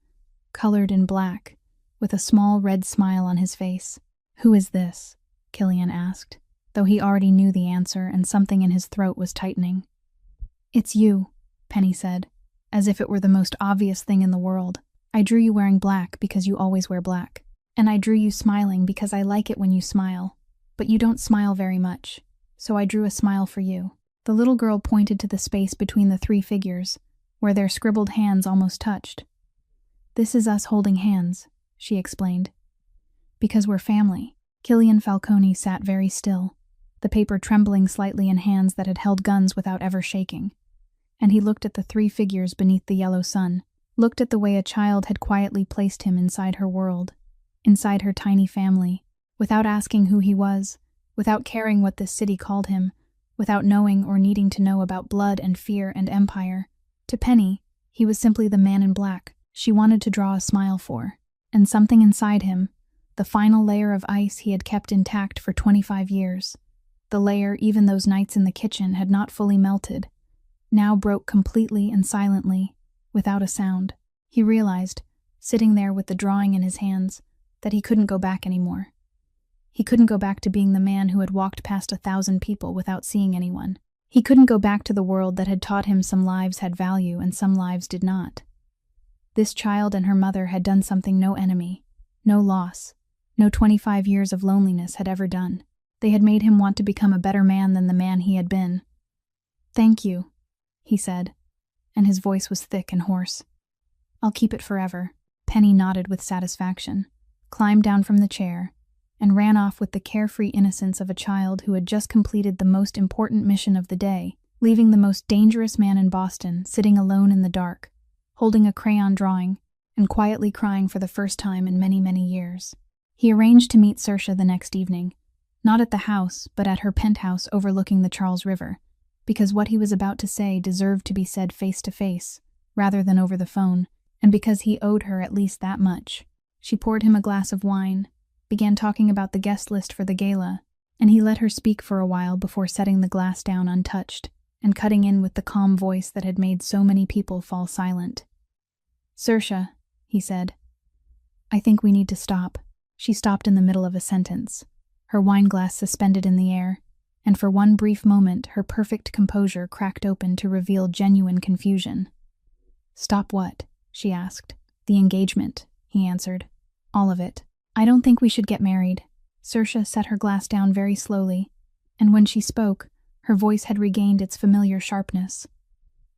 colored in black, with a small red smile on his face. "Who is this?" Killian asked, though he already knew the answer and something in his throat was tightening. "It's you," Penny said, as if it were the most obvious thing in the world. "I drew you wearing black because you always wear black. And I drew you smiling because I like it when you smile. But you don't smile very much, so I drew a smile for you." The little girl pointed to the space between the three figures, where their scribbled hands almost touched. "This is us holding hands," she explained. "Because we're family." Killian Falcone sat very still, the paper trembling slightly in hands that had held guns without ever shaking. And he looked at the three figures beneath the yellow sun, looked at the way a child had quietly placed him inside her world, inside her tiny family, without asking who he was, without caring what this city called him, without knowing or needing to know about blood and fear and empire. To Penny, he was simply the man in black she wanted to draw a smile for, and something inside him, the final layer of ice he had kept intact for 25 years, the layer even those nights in the kitchen had not fully melted, now broke completely and silently, without a sound. He realized, sitting there with the drawing in his hands, that he couldn't go back anymore. He couldn't go back to being the man who had walked past 1,000 people without seeing anyone. He couldn't go back to the world that had taught him some lives had value and some lives did not. This child and her mother had done something no enemy, no loss, no 25 years of loneliness had ever done. They had made him want to become a better man than the man he had been. "Thank you," he said, and his voice was thick and hoarse. "I'll keep it forever." Penny nodded with satisfaction, climbed down from the chair, and ran off with the carefree innocence of a child who had just completed the most important mission of the day, leaving the most dangerous man in Boston sitting alone in the dark, holding a crayon drawing, and quietly crying for the first time in many, many years. He arranged to meet Saoirse the next evening, not at the house, but at her penthouse overlooking the Charles River, because what he was about to say deserved to be said face to face, rather than over the phone, and because he owed her at least that much. She poured him a glass of wine, began talking about the guest list for the gala, and he let her speak for a while before setting the glass down untouched, and cutting in with the calm voice that had made so many people fall silent. "Saoirse," he said, "I think we need to stop." She stopped in the middle of a sentence, her wineglass suspended in the air, and for one brief moment her perfect composure cracked open to reveal genuine confusion. "Stop what?" she asked. "The engagement," he answered. "All of it. I don't think we should get married." Saoirse set her glass down very slowly, and when she spoke, her voice had regained its familiar sharpness.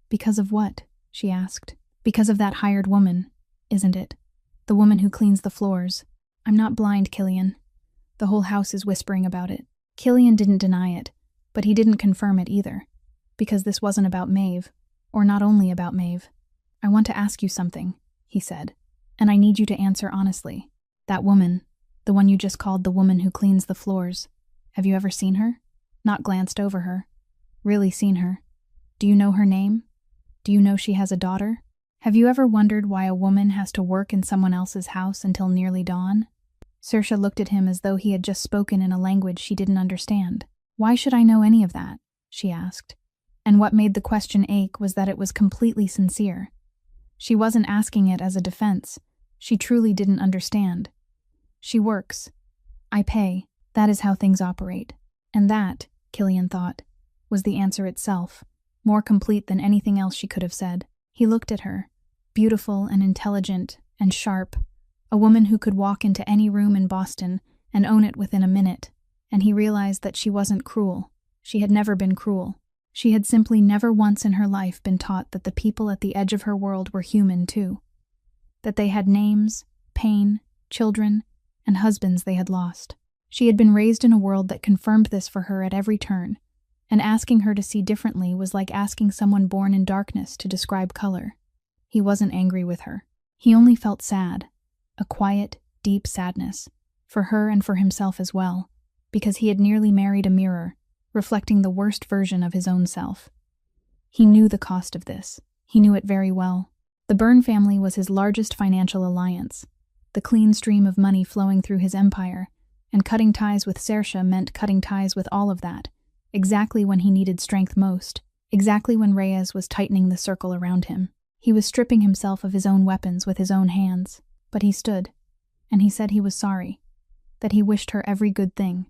"Because of what?" she asked. "Because of that hired woman, isn't it? The woman who cleans the floors. I'm not blind, Killian. The whole house is whispering about it." Killian didn't deny it, but he didn't confirm it either, because this wasn't about Maeve, or not only about Maeve. "I want to ask you something," he said, "and I need you to answer honestly. That woman, the one you just called the woman who cleans the floors, have you ever seen her? Not glanced over her. Really seen her? Do you know her name? Do you know she has a daughter? Have you ever wondered why a woman has to work in someone else's house until nearly dawn?" Saoirse looked at him as though he had just spoken in a language she didn't understand. "Why should I know any of that?" she asked. And what made the question ache was that it was completely sincere. She wasn't asking it as a defense. She truly didn't understand. "She works. I pay. That is how things operate." And that, Killian thought, was the answer itself, more complete than anything else she could have said. He looked at her, beautiful and intelligent and sharp, a woman who could walk into any room in Boston and own it within a minute, and he realized that she wasn't cruel. She had never been cruel. She had simply never once in her life been taught that the people at the edge of her world were human too, that they had names, pain, children, and husbands they had lost. She had been raised in a world that confirmed this for her at every turn, and asking her to see differently was like asking someone born in darkness to describe color. He wasn't angry with her. He only felt sad, a quiet, deep sadness, for her and for himself as well, because he had nearly married a mirror, reflecting the worst version of his own self. He knew the cost of this. He knew it very well. The Byrne family was his largest financial alliance, the clean stream of money flowing through his empire, and cutting ties with Saoirse meant cutting ties with all of that, exactly when he needed strength most, exactly when Reyes was tightening the circle around him. He was stripping himself of his own weapons with his own hands, but he stood, and he said he was sorry, that he wished her every good thing,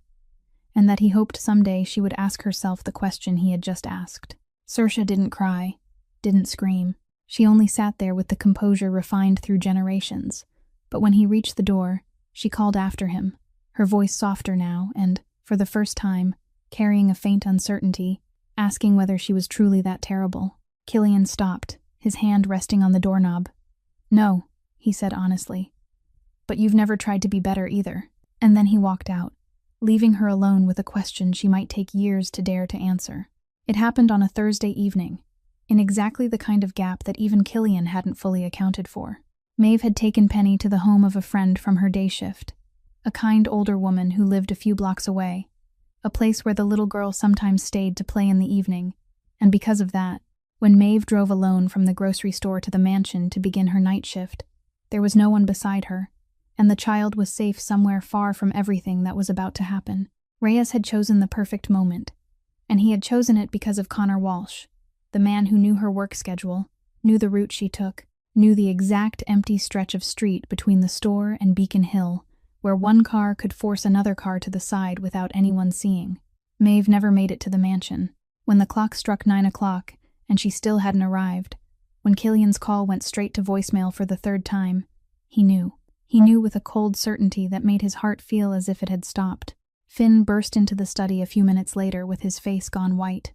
and that he hoped someday she would ask herself the question he had just asked. Saoirse didn't cry, didn't scream. She only sat there with the composure refined through generations, but when he reached the door, she called after him, her voice softer now, and, for for the first time, carrying a faint uncertainty, asking whether she was truly that terrible. Killian stopped, his hand resting on the doorknob. "No," he said honestly. "But you've never tried to be better either." And then he walked out, leaving her alone with a question she might take years to dare to answer. It happened on a Thursday evening, in exactly the kind of gap that even Killian hadn't fully accounted for. Maeve had taken Penny to the home of a friend from her day shift, a kind older woman who lived a few blocks away, a place where the little girl sometimes stayed to play in the evening, and because of that, when Maeve drove alone from the grocery store to the mansion to begin her night shift, there was no one beside her, and the child was safe somewhere far from everything that was about to happen. Reyes had chosen the perfect moment, and he had chosen it because of Connor Walsh, the man who knew her work schedule, knew the route she took, knew the exact empty stretch of street between the store and Beacon Hill, where one car could force another car to the side without anyone seeing. Maeve never made it to the mansion. When the clock struck 9 o'clock, and she still hadn't arrived, when Killian's call went straight to voicemail for the third time, he knew. He knew with a cold certainty that made his heart feel as if it had stopped. Finn burst into the study a few minutes later with his face gone white,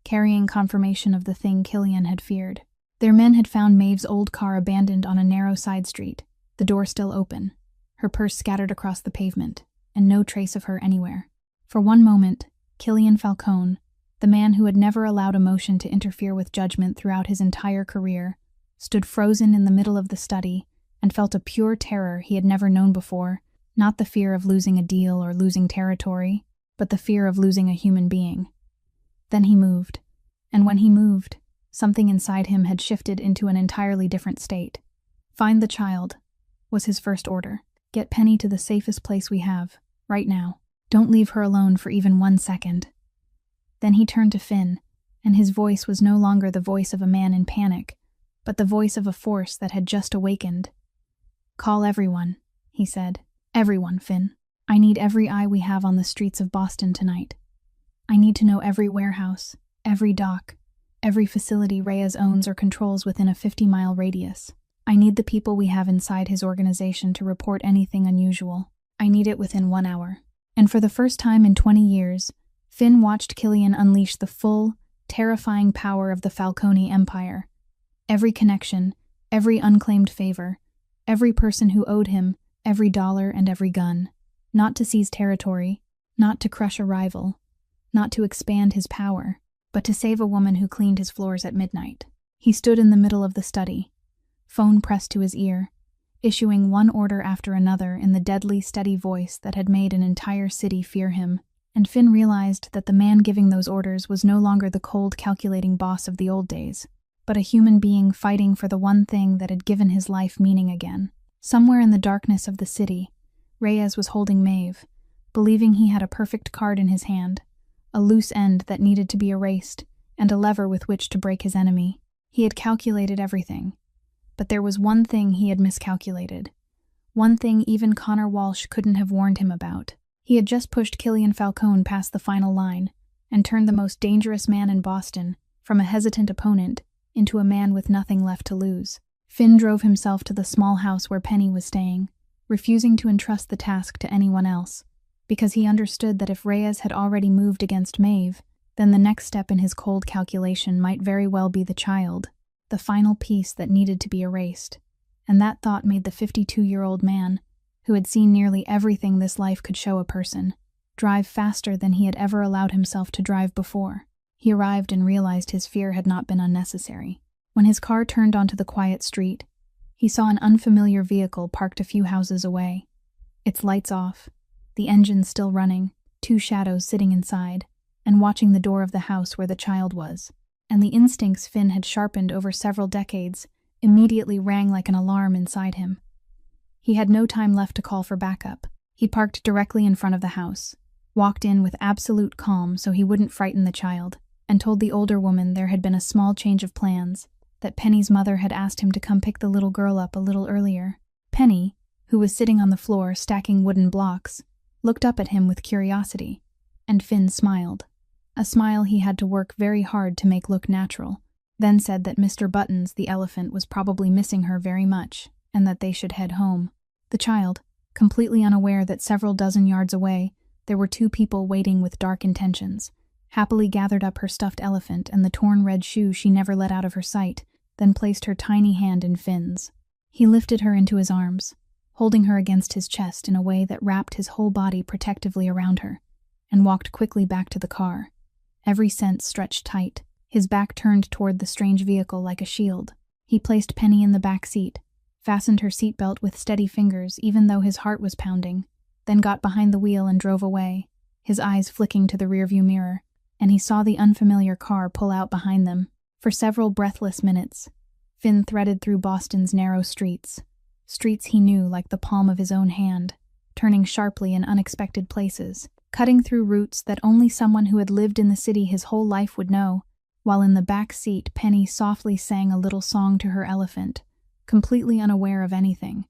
carrying confirmation of the thing Killian had feared. Their men had found Maeve's old car abandoned on a narrow side street, the door still open, her purse scattered across the pavement, and no trace of her anywhere. For one moment, Killian Falcone, the man who had never allowed emotion to interfere with judgment throughout his entire career, stood frozen in the middle of the study and felt a pure terror he had never known before, not the fear of losing a deal or losing territory, but the fear of losing a human being. Then he moved, and when he moved, something inside him had shifted into an entirely different state. "Find the child," was his first order. "Get Penny to the safest place we have, right now. Don't leave her alone for even 1 second. Then he turned to Finn, and his voice was no longer the voice of a man in panic, but the voice of a force that had just awakened. "Call everyone," he said. "Everyone, Finn. I need every eye we have on the streets of Boston tonight. I need to know every warehouse, every dock, every facility Reyes owns or controls within a 50-mile radius. I need the people we have inside his organization to report anything unusual. I need it within 1 hour." And for the first time in 20 years, Finn watched Killian unleash the full, terrifying power of the Falcone Empire. Every connection, every unclaimed favor, every person who owed him, every dollar and every gun. Not to seize territory, not to crush a rival, not to expand his power, but to save a woman who cleaned his floors at midnight. He stood in the middle of the study, phone pressed to his ear, issuing one order after another in the deadly, steady voice that had made an entire city fear him. And Finn realized that the man giving those orders was no longer the cold, calculating boss of the old days, but a human being fighting for the one thing that had given his life meaning again. Somewhere in the darkness of the city, Reyes was holding Maeve, believing he had a perfect card in his hand, a loose end that needed to be erased, and a lever with which to break his enemy. He had calculated everything, but there was one thing he had miscalculated, one thing even Connor Walsh couldn't have warned him about. He had just pushed Killian Falcone past the final line and turned the most dangerous man in Boston, from a hesitant opponent, into a man with nothing left to lose. Finn drove himself to the small house where Penny was staying, refusing to entrust the task to anyone else, because he understood that if Reyes had already moved against Maeve, then the next step in his cold calculation might very well be the child, the final piece that needed to be erased. And that thought made the 52-year-old man, who had seen nearly everything this life could show a person, drive faster than he had ever allowed himself to drive before. He arrived and realized his fear had not been unnecessary. When his car turned onto the quiet street, he saw an unfamiliar vehicle parked a few houses away. Its lights off, the engine still running, 2 shadows sitting inside, and watching the door of the house where the child was. And the instincts Finn had sharpened over several decades immediately rang like an alarm inside him. He had no time left to call for backup. He parked directly in front of the house, walked in with absolute calm so he wouldn't frighten the child, and told the older woman there had been a small change of plans, that Penny's mother had asked him to come pick the little girl up a little earlier. Penny, who was sitting on the floor stacking wooden blocks, looked up at him with curiosity, and Finn smiled. A smile he had to work very hard to make look natural, then said that Mr. Buttons, the elephant, was probably missing her very much, and that they should head home. The child, completely unaware that several dozen yards away, There were two people waiting with dark intentions. Happily gathered up her stuffed elephant and the torn red shoe she never let out of her sight, then placed her tiny hand in Finn's. He lifted her into his arms, holding her against his chest in a way that wrapped his whole body protectively around her, and walked quickly back to the car. Every sense stretched tight, his back turned toward the strange vehicle like a shield. He placed Penny in the back seat, fastened her seatbelt with steady fingers even though his heart was pounding, then got behind the wheel and drove away, his eyes flicking to the rearview mirror, and he saw the unfamiliar car pull out behind them. For several breathless minutes, Finn threaded through Boston's narrow streets he knew like the palm of his own hand, turning sharply in unexpected places, cutting through routes that only someone who had lived in the city his whole life would know, while in the back seat Penny softly sang a little song to her elephant, completely unaware of anything.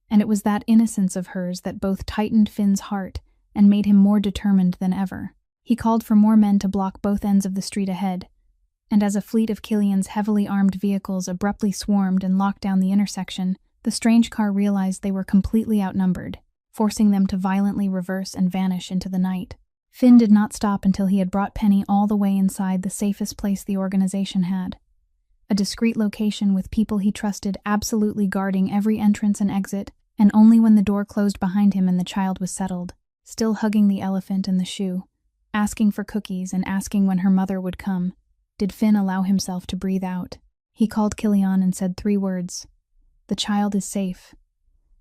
And it was that innocence of hers that both tightened Finn's heart and made him more determined than ever. He called for more men to block both ends of the street ahead, and as a fleet of Killian's heavily armed vehicles abruptly swarmed and locked down the intersection, the strange car realized they were completely outnumbered, forcing them to violently reverse and vanish into the night. Finn did not stop until he had brought Penny all the way inside the safest place the organization had. A discreet location with people he trusted absolutely guarding every entrance and exit, and only when the door closed behind him and the child was settled, still hugging the elephant and the shoe, asking for cookies and asking when her mother would come, did Finn allow himself to breathe out. He called Killian and said 3 words. "The child is safe."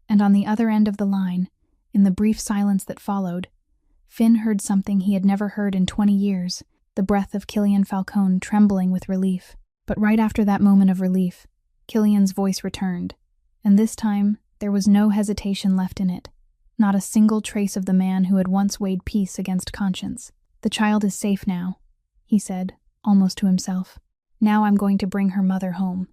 And on the other end of the line, in the brief silence that followed, Finn heard something he had never heard in 20 years, the breath of Killian Falcone trembling with relief. But right after that moment of relief, Killian's voice returned, and this time there was no hesitation left in it, not a single trace of the man who had once weighed peace against conscience. "The child is safe now," he said, almost to himself. "Now I'm going to bring her mother home."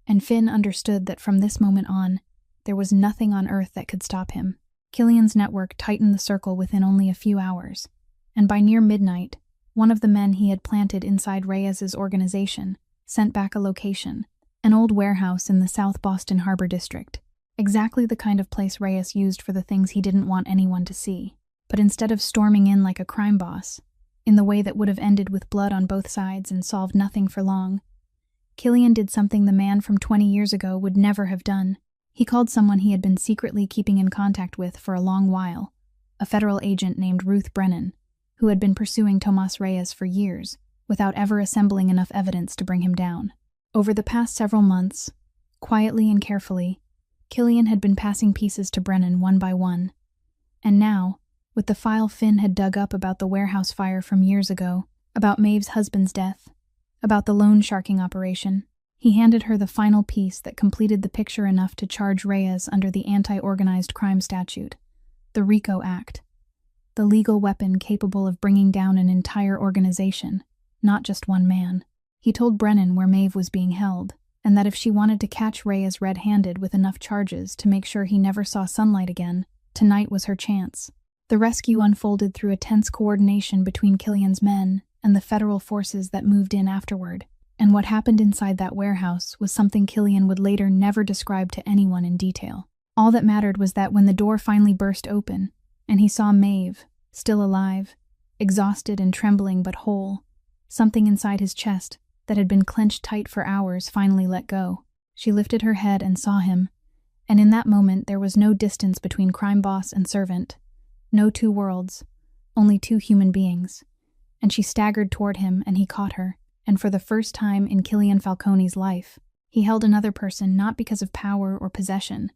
And Finn understood that from this moment on, there was nothing on earth that could stop him. Killian's network tightened the circle within only a few hours, and by near midnight, one of the men he had planted inside Reyes's organization sent back a location, an old warehouse in the South Boston Harbor District, exactly the kind of place Reyes used for the things he didn't want anyone to see. But instead of storming in like a crime boss, in the way that would have ended with blood on both sides and solved nothing for long, Killian did something the man from 20 years ago would never have done. He called someone he had been secretly keeping in contact with for a long while, a federal agent named Ruth Brennan, who had been pursuing Tomas Reyes for years, without ever assembling enough evidence to bring him down. Over the past several months, quietly and carefully, Killian had been passing pieces to Brennan one by one. And now, with the file Finn had dug up about the warehouse fire from years ago, about Maeve's husband's death, about the loan sharking operation, he handed her the final piece that completed the picture enough to charge Reyes under the anti-organized crime statute, the RICO Act, the legal weapon capable of bringing down an entire organization, not just one man. He told Brennan where Maeve was being held, and that if she wanted to catch Reyes red-handed with enough charges to make sure he never saw sunlight again, tonight was her chance. The rescue unfolded through a tense coordination between Killian's men and the federal forces that moved in afterward, and what happened inside that warehouse was something Killian would later never describe to anyone in detail. All that mattered was that when the door finally burst open, and he saw Maeve, still alive, exhausted and trembling but whole, something inside his chest that had been clenched tight for hours finally let go. She lifted her head and saw him, and in that moment there was no distance between crime boss and servant, no 2 worlds, only 2 human beings. And she staggered toward him and he caught her, and for the first time in Killian Falcone's life, he held another person not because of power or possession,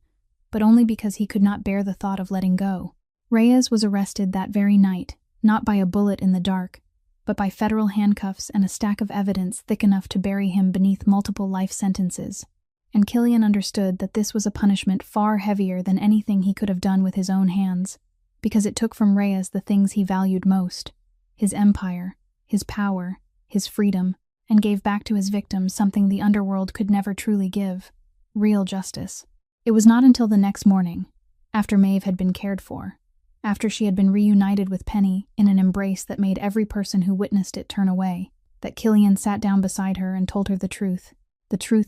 but only because he could not bear the thought of letting go. Reyes was arrested that very night, not by a bullet in the dark, but by federal handcuffs and a stack of evidence thick enough to bury him beneath multiple life sentences. And Killian understood that this was a punishment far heavier than anything he could have done with his own hands, because it took from Reyes the things he valued most, his empire, his power, his freedom, and gave back to his victims something the underworld could never truly give, real justice. It was not until the next morning, after Maeve had been cared for, after she had been reunited with Penny in an embrace that made every person who witnessed it turn away, that Killian sat down beside her and told her the truth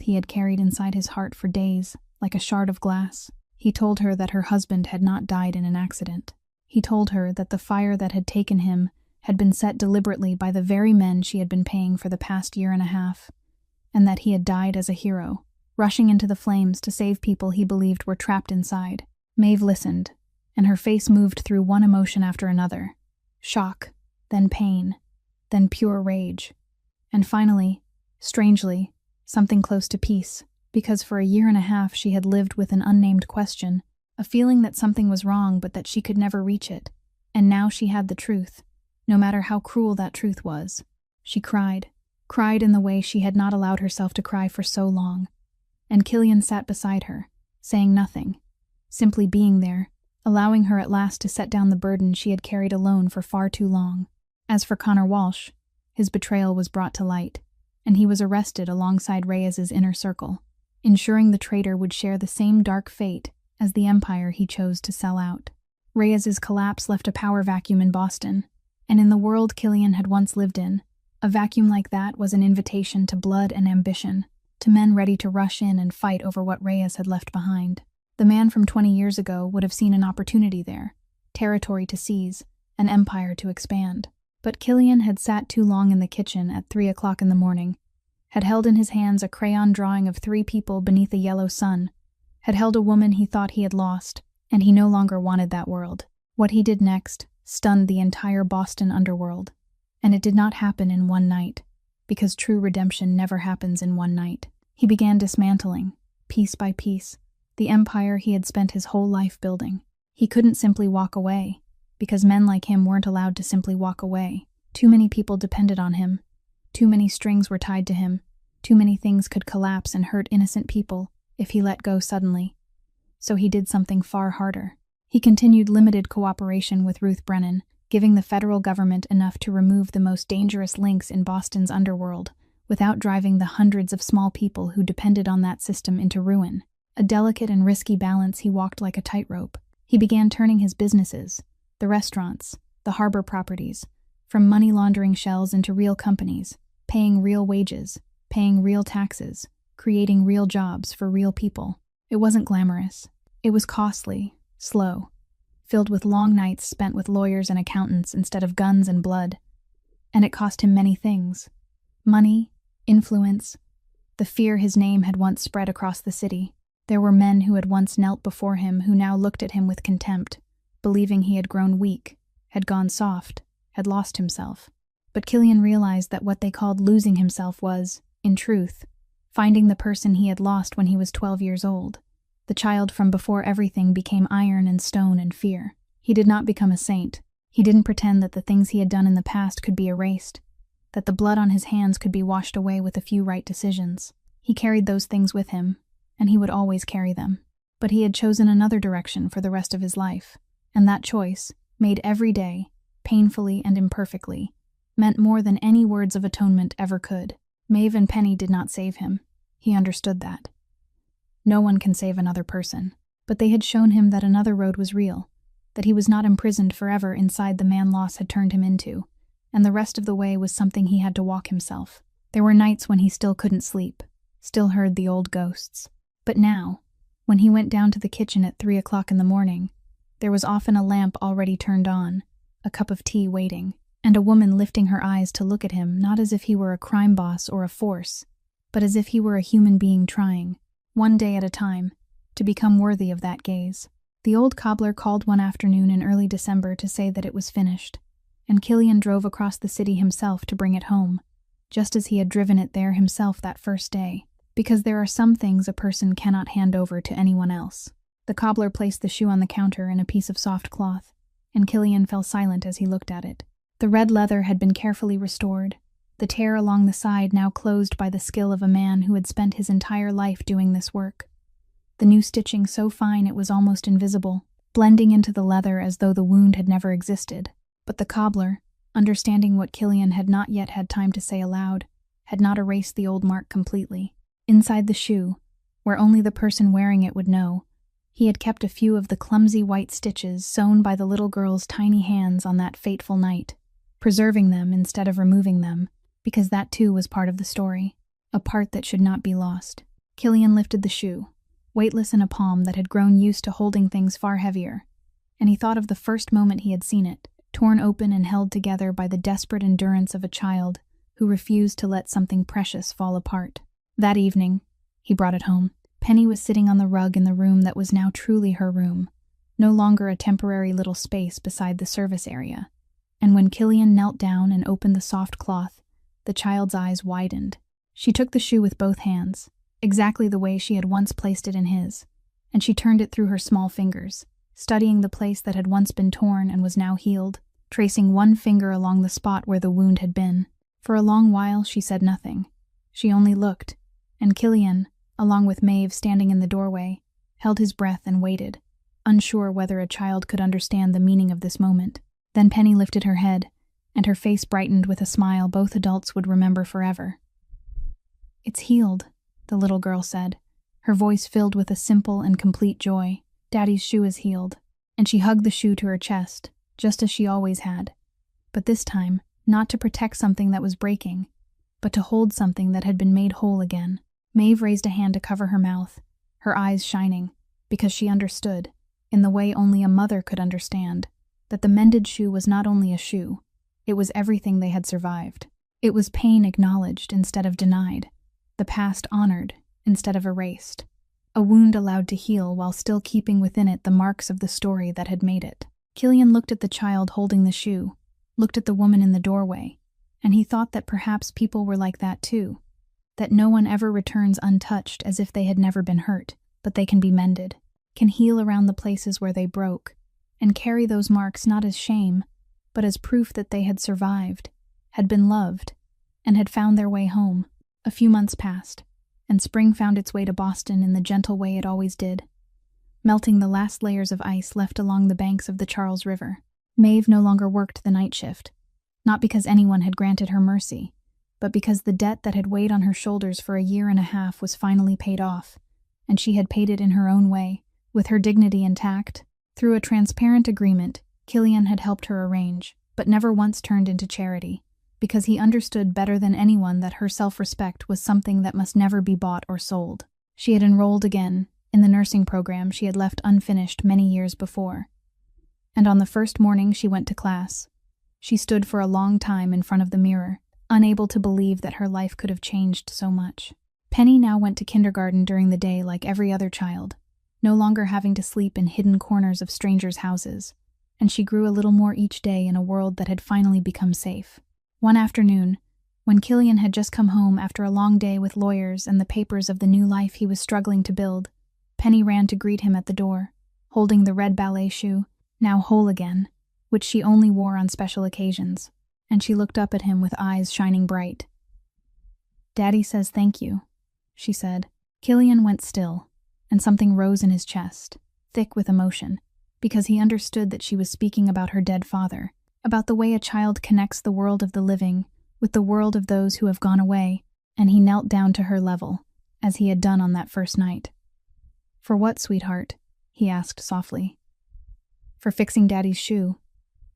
he had carried inside his heart for days, like a shard of glass. He told her that her husband had not died in an accident. He told her that the fire that had taken him had been set deliberately by the very men she had been paying for the past year and a half, and that he had died as a hero, rushing into the flames to save people he believed were trapped inside. Maeve listened, and her face moved through one emotion after another. Shock, then pain, then pure rage. And finally, strangely, something close to peace, because for a year and a half she had lived with an unnamed question, a feeling that something was wrong but that she could never reach it. And now she had the truth, no matter how cruel that truth was. She cried in the way she had not allowed herself to cry for so long. And Killian sat beside her, saying nothing, simply being there, allowing her at last to set down the burden she had carried alone for far too long. As for Connor Walsh, his betrayal was brought to light, and he was arrested alongside Reyes's inner circle, ensuring the traitor would share the same dark fate as the empire he chose to sell out. Reyes's collapse left a power vacuum in Boston, and in the world Killian had once lived in, a vacuum like that was an invitation to blood and ambition, to men ready to rush in and fight over what Reyes had left behind. The man from 20 years ago would have seen an opportunity there, territory to seize, an empire to expand. But Killian had sat too long in the kitchen at 3 o'clock in the morning, had held in his hands a crayon drawing of 3 people beneath a yellow sun, had held a woman he thought he had lost, and he no longer wanted that world. What he did next stunned the entire Boston underworld, and it did not happen in one night, because true redemption never happens in one night. He began dismantling, piece by piece, the empire he had spent his whole life building. He couldn't simply walk away, because men like him weren't allowed to simply walk away. Too many people depended on him. Too many strings were tied to him. Too many things could collapse and hurt innocent people if he let go suddenly. So he did something far harder. He continued limited cooperation with Ruth Brennan, giving the federal government enough to remove the most dangerous links in Boston's underworld, without driving the hundreds of small people who depended on that system into ruin. A delicate and risky balance he walked like a tightrope. He began turning his businesses, the restaurants, the harbor properties, from money laundering shells into real companies, paying real wages, paying real taxes, creating real jobs for real people. It wasn't glamorous. It was costly, slow, filled with long nights spent with lawyers and accountants instead of guns and blood. And it cost him many things. Money, influence, the fear his name had once spread across the city. There were men who had once knelt before him who now looked at him with contempt, believing he had grown weak, had gone soft, had lost himself. But Killian realized that what they called losing himself was, in truth, finding the person he had lost when he was 12 years old, the child from before everything became iron and stone and fear. He did not become a saint. He didn't pretend that the things he had done in the past could be erased, that the blood on his hands could be washed away with a few right decisions. He carried those things with him, and he would always carry them. But he had chosen another direction for the rest of his life, and that choice, made every day, painfully and imperfectly, meant more than any words of atonement ever could. Maeve and Penny did not save him. He understood that. No one can save another person, but they had shown him that another road was real, that he was not imprisoned forever inside the man loss had turned him into, and the rest of the way was something he had to walk himself. There were nights when he still couldn't sleep, still heard the old ghosts. But now, when he went down to the kitchen at 3 o'clock in the morning, there was often a lamp already turned on, a cup of tea waiting, and a woman lifting her eyes to look at him not as if he were a crime boss or a force, but as if he were a human being trying, one day at a time, to become worthy of that gaze. The old cobbler called one afternoon in early December to say that it was finished, and Killian drove across the city himself to bring it home, just as he had driven it there himself that first day, because there are some things a person cannot hand over to anyone else. The cobbler placed the shoe on the counter in a piece of soft cloth, and Killian fell silent as he looked at it. The red leather had been carefully restored, the tear along the side now closed by the skill of a man who had spent his entire life doing this work. The new stitching so fine it was almost invisible, blending into the leather as though the wound had never existed. But the cobbler, understanding what Killian had not yet had time to say aloud, had not erased the old mark completely. Inside the shoe, where only the person wearing it would know, he had kept a few of the clumsy white stitches sewn by the little girl's tiny hands on that fateful night, preserving them instead of removing them, because that too was part of the story, a part that should not be lost. Killian lifted the shoe, weightless in a palm that had grown used to holding things far heavier, and he thought of the first moment he had seen it, torn open and held together by the desperate endurance of a child who refused to let something precious fall apart. That evening, he brought it home. Penny was sitting on the rug in the room that was now truly her room, no longer a temporary little space beside the service area. And when Killian knelt down and opened the soft cloth, the child's eyes widened. She took the shoe with both hands, exactly the way she had once placed it in his, and she turned it through her small fingers, studying the place that had once been torn and was now healed, tracing one finger along the spot where the wound had been. For a long while she said nothing. She only looked, and Killian, along with Maeve standing in the doorway, held his breath and waited, unsure whether a child could understand the meaning of this moment. Then Penny lifted her head, and her face brightened with a smile both adults would remember forever. "It's healed," the little girl said, her voice filled with a simple and complete joy. "Daddy's shoe is healed." And she hugged the shoe to her chest, just as she always had. But this time, not to protect something that was breaking, but to hold something that had been made whole again. Maeve raised a hand to cover her mouth, her eyes shining, because she understood, in the way only a mother could understand, that the mended shoe was not only a shoe, it was everything they had survived. It was pain acknowledged instead of denied, the past honored instead of erased, a wound allowed to heal while still keeping within it the marks of the story that had made it. Killian looked at the child holding the shoe, looked at the woman in the doorway, and he thought that perhaps people were like that too, that no one ever returns untouched as if they had never been hurt, but they can be mended, can heal around the places where they broke, and carry those marks not as shame, but as proof that they had survived, had been loved, and had found their way home. A few months passed, and spring found its way to Boston in the gentle way it always did, melting the last layers of ice left along the banks of the Charles River. Maeve no longer worked the night shift, not because anyone had granted her mercy, but because the debt that had weighed on her shoulders for a year and a half was finally paid off, and she had paid it in her own way, with her dignity intact. Through a transparent agreement Killian had helped her arrange, but never once turned into charity, because he understood better than anyone that her self-respect was something that must never be bought or sold. She had enrolled again in the nursing program she had left unfinished many years before. And on the first morning she went to class, she stood for a long time in front of the mirror, unable to believe that her life could have changed so much. Penny now went to kindergarten during the day like every other child, no longer having to sleep in hidden corners of strangers' houses, and she grew a little more each day in a world that had finally become safe. One afternoon, when Killian had just come home after a long day with lawyers and the papers of the new life he was struggling to build, Penny ran to greet him at the door, holding the red ballet shoe, now whole again, which she only wore on special occasions, and she looked up at him with eyes shining bright. "Daddy says thank you," she said. Killian went still, and something rose in his chest, thick with emotion, because he understood that she was speaking about her dead father, about the way a child connects the world of the living with the world of those who have gone away, and he knelt down to her level, as he had done on that first night. "For what, sweetheart?" he asked softly. "For fixing Daddy's shoe,"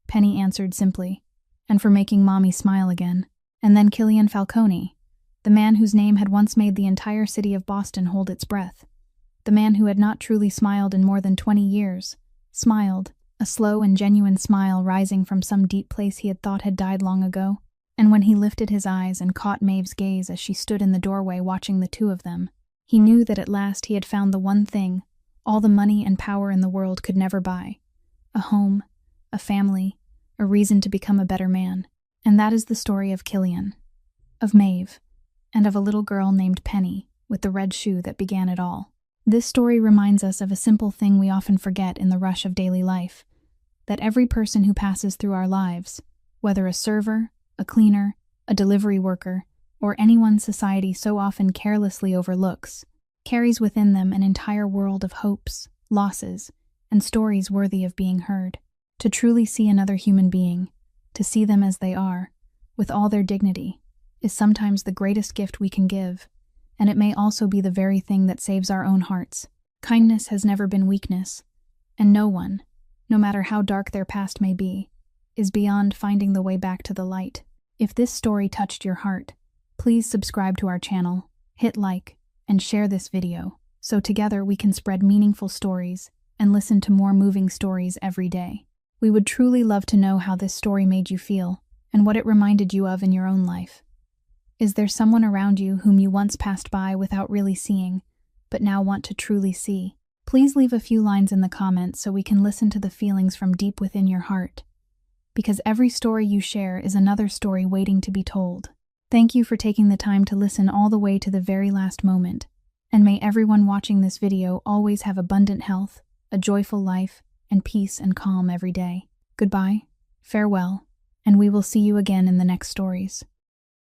Penny answered simply, "and for making Mommy smile again." And then Killian Falcone, the man whose name had once made the entire city of Boston hold its breath, the man who had not truly smiled in more than 20 years, smiled, a slow and genuine smile rising from some deep place he had thought had died long ago. And when he lifted his eyes and caught Maeve's gaze as she stood in the doorway watching the two of them, he knew that at last he had found the one thing all the money and power in the world could never buy: a home, a family, a reason to become a better man. And that is the story of Killian, of Maeve, and of a little girl named Penny with the red shoe that began it all. This story reminds us of a simple thing we often forget in the rush of daily life, that every person who passes through our lives, whether a server, a cleaner, a delivery worker, or anyone society so often carelessly overlooks, carries within them an entire world of hopes, losses, and stories worthy of being heard. To truly see another human being, to see them as they are, with all their dignity, is sometimes the greatest gift we can give, and it may also be the very thing that saves our own hearts. Kindness has never been weakness, and no one, no matter how dark their past may be, is beyond finding the way back to the light. If this story touched your heart, please subscribe to our channel, hit like, and share this video, so together we can spread meaningful stories and listen to more moving stories every day. We would truly love to know how this story made you feel and what it reminded you of in your own life. Is there someone around you whom you once passed by without really seeing, but now want to truly see? Please leave a few lines in the comments so we can listen to the feelings from deep within your heart. Because every story you share is another story waiting to be told. Thank you for taking the time to listen all the way to the very last moment. And may everyone watching this video always have abundant health, a joyful life, and peace and calm every day. Goodbye, farewell, and we will see you again in the next stories.